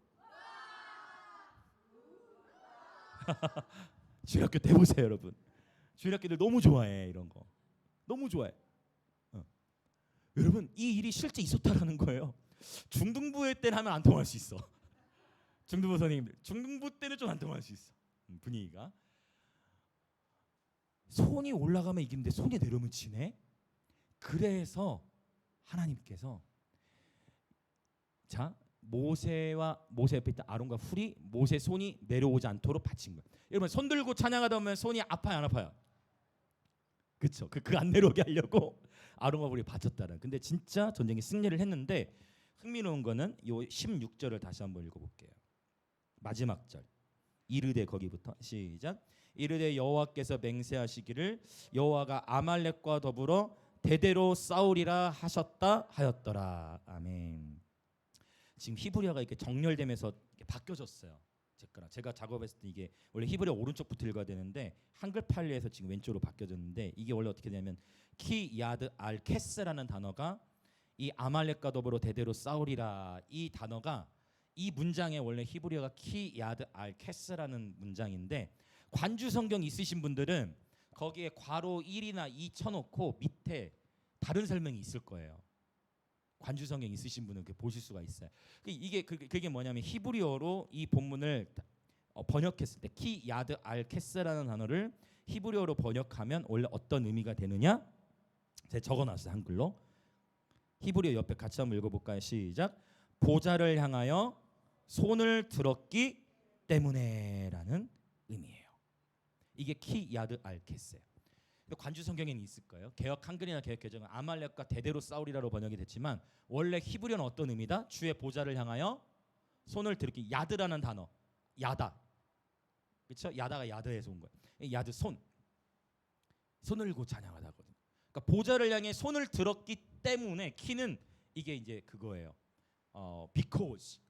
주일학교 때 해보세요, 여러분. 주일학교들 너무 좋아해 이런 거. 너무 좋아해. 여러분 이 일이 실제 있었다라는 거예요. 중등부회 때는 하면 안 통할 수 있어. 중등부 선생님들, 중등부 때는 좀 안 통할 수 있어. 분위기가. 손이 올라가면 이기는데 손이 내려오면 지네. 그래서 하나님께서 자 모세 옆에 있던 아론과 훌이 모세 손이 내려오지 않도록 받친 거예요. 여러분 손 들고 찬양하다 보면 손이 아파요 안 아파요? 그렇죠. 그 안 내려오게 하려고 아론과 훌이 받쳤다는. 근데 진짜 전쟁에 승리를 했는데 흥미로운 거는 요 16절을 다시 한번 읽어볼게요. 마지막 절. 이르되 거기부터 시작. 이르되 여호와께서 맹세하시기를 여호와가 아말렉과 더불어 대대로 싸우리라 하셨다 하였더라. 아멘. 지금 히브리어가 이렇게 정렬되면서 이렇게 바뀌어졌어요. 제가 작업했을 때 이게 원래 히브리어 오른쪽부터 읽어야 되는데 한글 판례에서 지금 왼쪽으로 바뀌어졌는데 이게 원래 어떻게 되냐면 키 야드 알 캐스라는 단어가 이 아말렉과 더불어 대대로 싸우리라 이 단어가 이 문장에 원래 히브리어가 키 야드 알 캐스라는 문장인데 관주 성경 있으신 분들은 거기에 괄호 1이나 2 쳐놓고 밑에 다른 설명이 있을 거예요. 관주 성경 있으신 분은 보실 수가 있어요. 이게 그게 뭐냐면 히브리어로 이 본문을 번역했을 때 키 야드 알 캐스라는 단어를 히브리어로 번역하면 원래 어떤 의미가 되느냐? 제가 적어놨어요 한글로. 히브리어 옆에 같이 한번 읽어볼까요? 시작. 보좌를 향하여 손을 들었기 때문에라는 의미예요. 이게 키 야드 알 캐스예요. 관주 성경에는 있을 거예요. 개역 한글이나 개역 개정은 아말렉과 대대로 싸우리라로 번역이 됐지만 원래 히브리어는 어떤 의미다? 주의 보좌를 향하여 손을 들기. 야드라는 단어. 야다. 그렇죠? 야다가 야드에서 온 거예요. 야드 손을 들고 찬양하다거든요. 그러니까 보좌를 향해 손을 들었기 때문에 키는 이게 이제 그거예요. because.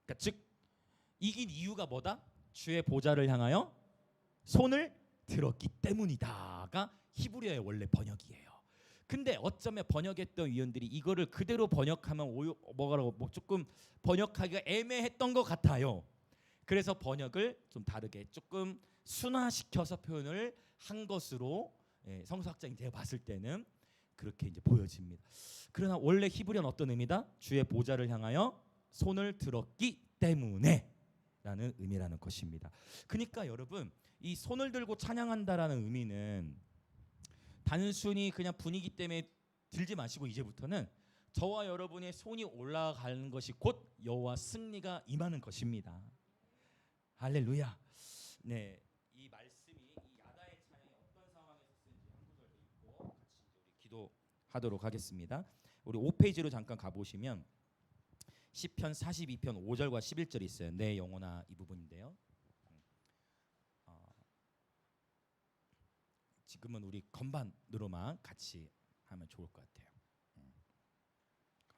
그러니까 즉 이긴 이유가 뭐다? 주의 보좌를 향하여 손을 들었기 때문이다가 히브리어의 원래 번역이에요. 근데 어쩌면 번역했던 위원들이 이거를 그대로 번역하면 조금 번역하기가 애매했던 것 같아요. 그래서 번역을 좀 다르게 조금 순화시켜서 표현을 한 것으로 성서학자인 제가 봤을 때는 그렇게 이제 보여집니다. 그러나 원래 히브리어는 어떤 의미다? 주의 보좌를 향하여 손을 들었기 때문에라는 의미라는 것입니다. 그러니까 여러분 이 손을 들고 찬양한다라는 의미는 단순히 그냥 분위기 때문에 들지 마시고 이제부터는 저와 여러분의 손이 올라가는 것이 곧 여호와 승리가 임하는 것입니다. 할렐루야. 네, 이 말씀이 이 야다의 찬양이 어떤 상황에서 쓰는지 한 구절도 읽고 같이 이제 우리 기도하도록 하겠습니다. 우리 5페이지로 잠깐 가보시면 시편 42편 5절과 11절이 있어요. 내 영혼아 이 부분인데요. 지금은 우리 건반으로만 같이 하면 좋을 것 같아요.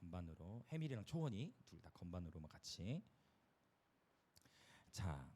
건반으로 해밀이랑 초원이 둘 다 건반으로만 같이. 자,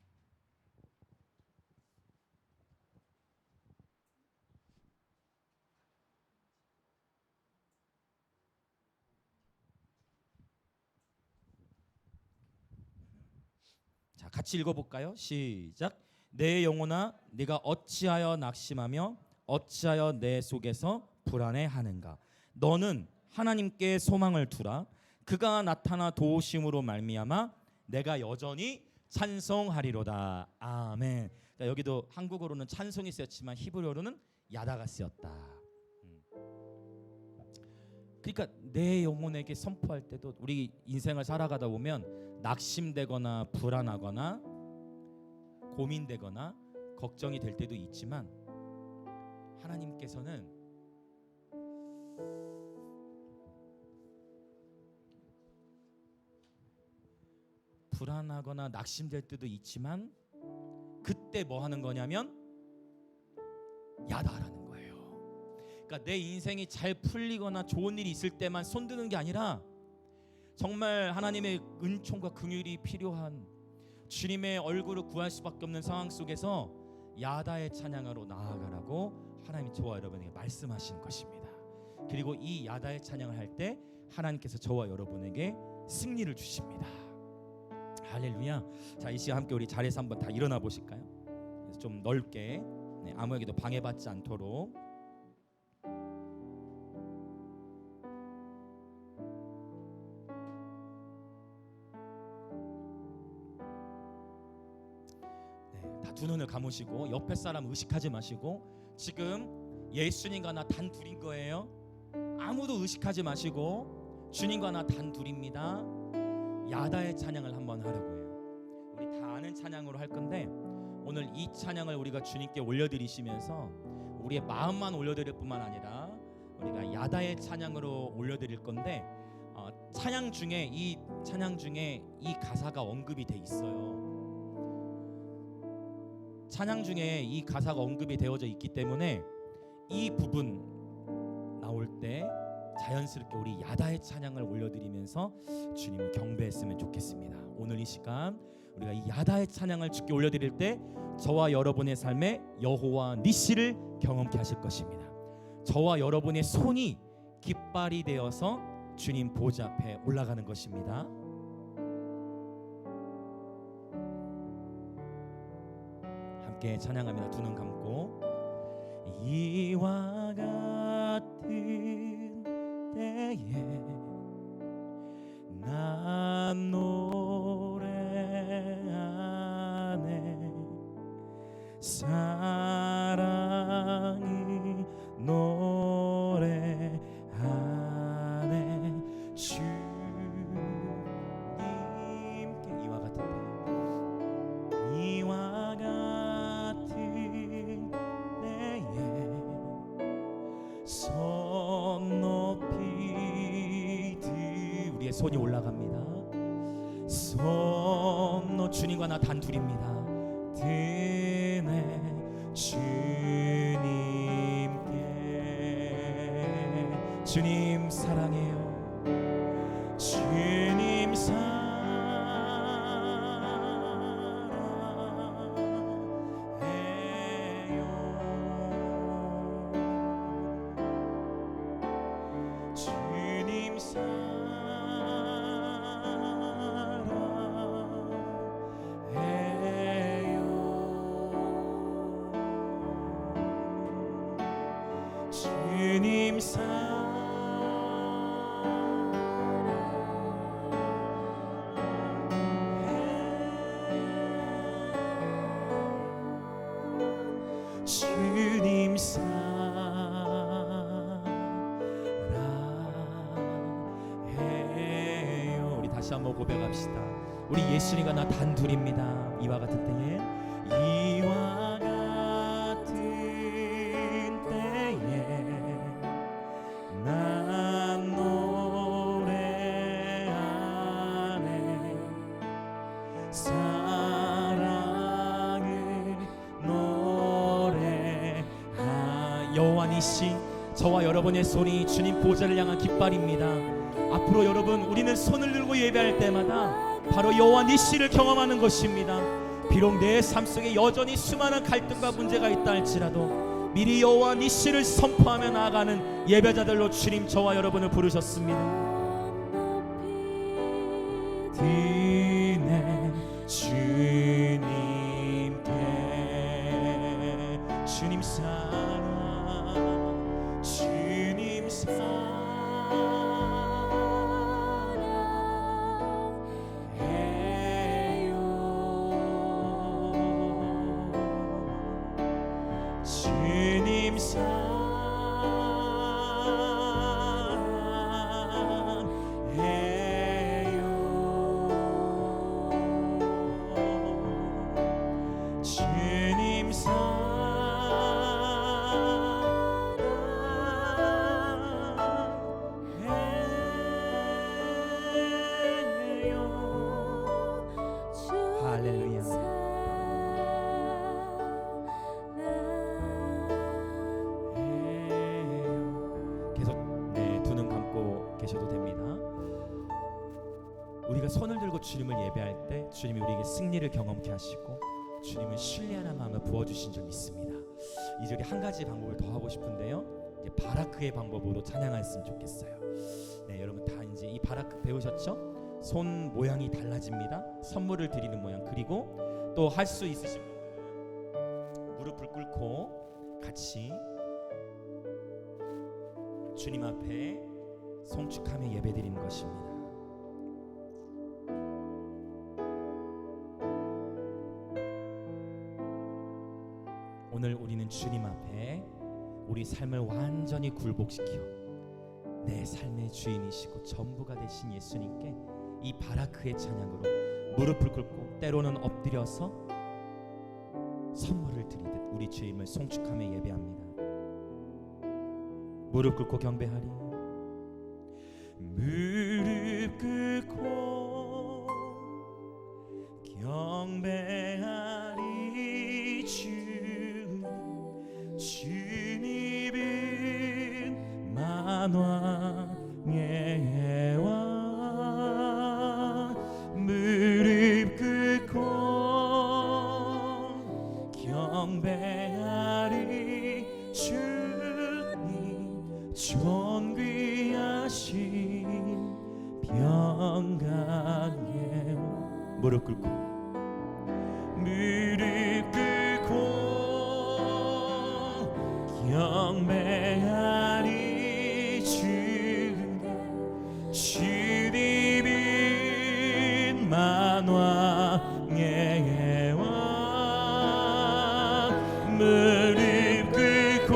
자, 같이 읽어볼까요? 시작. 내 영혼아, 네가 어찌하여 낙심하며 어찌하여 내 속에서 불안해하는가? 너는 하나님께 소망을 두라. 그가 나타나 도우심으로 말미암아 내가 여전히 찬송하리로다. 아멘. 자, 여기도 한국어로는 찬송이 쓰였지만 히브리어로는 야다가 쓰였다. 그러니까 내 영혼에게 선포할 때도 우리 인생을 살아가다 보면 낙심되거나 불안하거나 고민되거나 걱정이 될 때도 있지만 하나님께서는 불안하거나 낙심될 때도 있지만 그때 뭐 하는 거냐면 야다라는 거예요. 그러니까 내 인생이 잘 풀리거나 좋은 일이 있을 때만 손드는 게 아니라 정말 하나님의 은총과 긍휼이 필요한 주님의 얼굴을 구할 수밖에 없는 상황 속에서 야다의 찬양으로 나아가라고 하나님이 저와 여러분에게 말씀하시는 것입니다. 그리고 이 야다의 찬양을 할 때 하나님께서 저와 여러분에게 승리를 주십니다. 할렐루야. 자, 이 시간 함께 우리 자리에서 한번 다 일어나 보실까요? 그래서 좀 넓게, 아무에게도 방해받지 않도록. 다 두 눈을 감으시고 옆에 사람 의식하지 마시고 지금 예수님과 나 단 둘인 거예요. 아무도 의식하지 마시고 주님과 나 단 둘입니다. 야다의 찬양을 한번 하려고 해요. 우리 다 아는 찬양으로 할 건데 오늘 이 찬양을 우리가 주님께 올려드리시면서 우리의 마음만 올려드릴 뿐만 아니라 우리가 야다의 찬양으로 올려드릴 건데 찬양 중에 이 가사가 언급이 돼 있어요. 찬양 중에 이 가사가 언급이 되어져 있기 때문에 이 부분 나올 때 자연스럽게 우리 야다의 찬양을 올려드리면서 주님을 경배했으면 좋겠습니다. 오늘 이 시간 우리가 이 야다의 찬양을 주께 올려드릴 때 저와 여러분의 삶에 여호와 니시를 경험케 하실 것입니다. 저와 여러분의 손이 깃발이 되어서 주님 보좌 앞에 올라가는 것입니다. 함께 찬양합니다. 두 눈 감고 이와 같은 때에 난 노래하네 사랑이 노래하네 주님께 이와 같은 때에 이와 같은 때에 손 높이 우리의 손이 올라갑니다. 손 주님과 나 단둘입니다. 드네 주님께 주님 사랑해요. 주님 주님 주님 사랑해요. 우리 다시 한번 고백합시다. 우리 예수님과 나 단둘입니다. 이와 같은 때에 이와 같은 때에 난 노래하네 사랑을 노래하 여호와 니시 저와 여러분의 손이 주님 보좌를 향한 깃발입니다. 앞으로 여러분 우리는 손을 들고 예배할 때마다 바로 여호와 니시를 경험하는 것입니다. 비록 내 삶 속에 여전히 수많은 갈등과 문제가 있다 할지라도 미리 여호와 니시를 선포하며 나아가는 예배자들로 주님 저와 여러분을 부르셨습니다. 드네 주 됩니다. 우리가 손을 들고 주님을 예배할 때 주님이 우리에게 승리를 경험케 하시고 주님을 신뢰하는 마음을 부어주신 줄 믿습니다. 이 절에 한 가지 방법을 더 하고 싶은데요, 이제 바라크의 방법으로 찬양했으면 좋겠어요. 네, 여러분 다 이제 이 바라크 배우셨죠? 손 모양이 달라집니다. 선물을 드리는 모양. 그리고 또 할 수 있으신 분은 무릎을 꿇고 같이 주님 앞에 송축하며 예배드리는 것입니다. 오늘 우리는 주님 앞에 우리 삶을 완전히 굴복시켜 내 삶의 주인이시고 전부가 되신 예수님께 이 바라크의 찬양으로 무릎을 꿇고 때로는 엎드려서 선물을 드리듯 우리 주님을 송축하며 예배합니다. 무릎 꿇고 경배하리. 무릎 꿇고 경배하리. 주님은 만왕의 왕. 무릎 꿇고 경배하리. 주님 존귀하신 평강의 왕. 무릎 꿇고 무릎 꿇고 경배하리. 주님은 만왕의 왕. 무릎 꿇고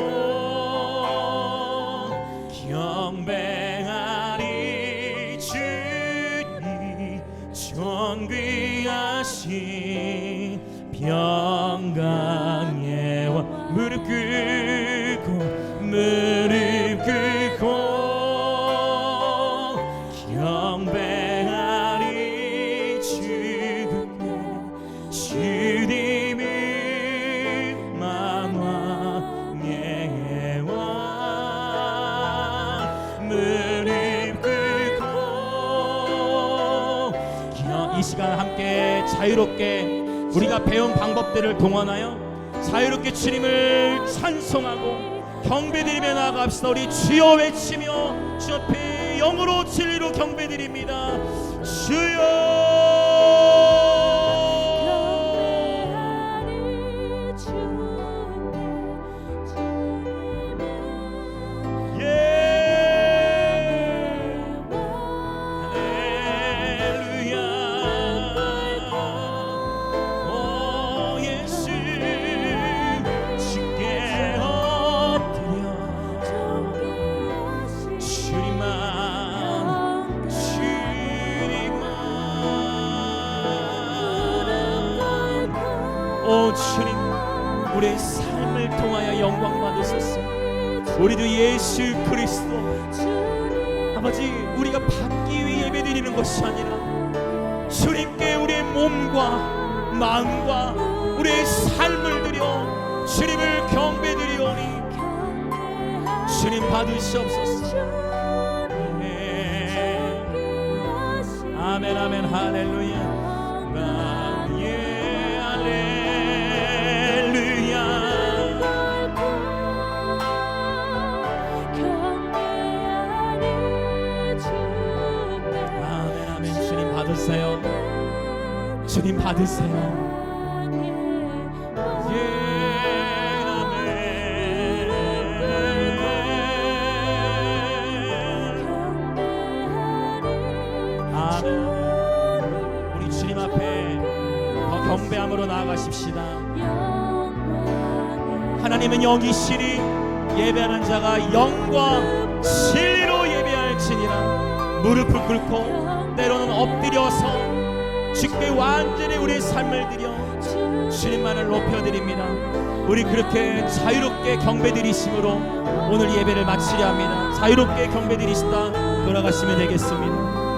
경배하리. 주님 존귀하신 평강의 왕. 무릎 꿇고 무릎 꿇고 경배하리. 주님은 만왕의 왕. 무릎 꿇고 이 시간 함께 자유롭게 우리가 배운 방법들을 동원하여 자유롭게 주님을 찬송하고 경배드리며 나아갑시다. 우리 주여 외치며 주 앞에 영으로 진리로 경배드립니다. 주여. 오 주님, 우리의 삶을 통하여 영광 받으소서. 우리도 예수 그리스도 아버지, 우리가 받기 위해 예배드리는 것이 아니라 주님께 우리의 몸과 마음과 우리의 삶을 드려 주님을 경배드리오니 주님 받으시옵소서. 아멘 아멘 할렐루야. 주님 받으세요. 아멘. 우리 주님 앞에 더 경배함으로 나아가십시다. 하나님은 영이시니 예배하는 자가 영과 진리로 예배할지니라. 무릎을 꿇고 때로는 엎드려서 주께 완전히 우리의 삶을 드려 주님만을 높여드립니다. 우리 그렇게 자유롭게 경배드리심으로 오늘 예배를 마치려 합니다. 자유롭게 경배드리시다 돌아가시면 되겠습니다.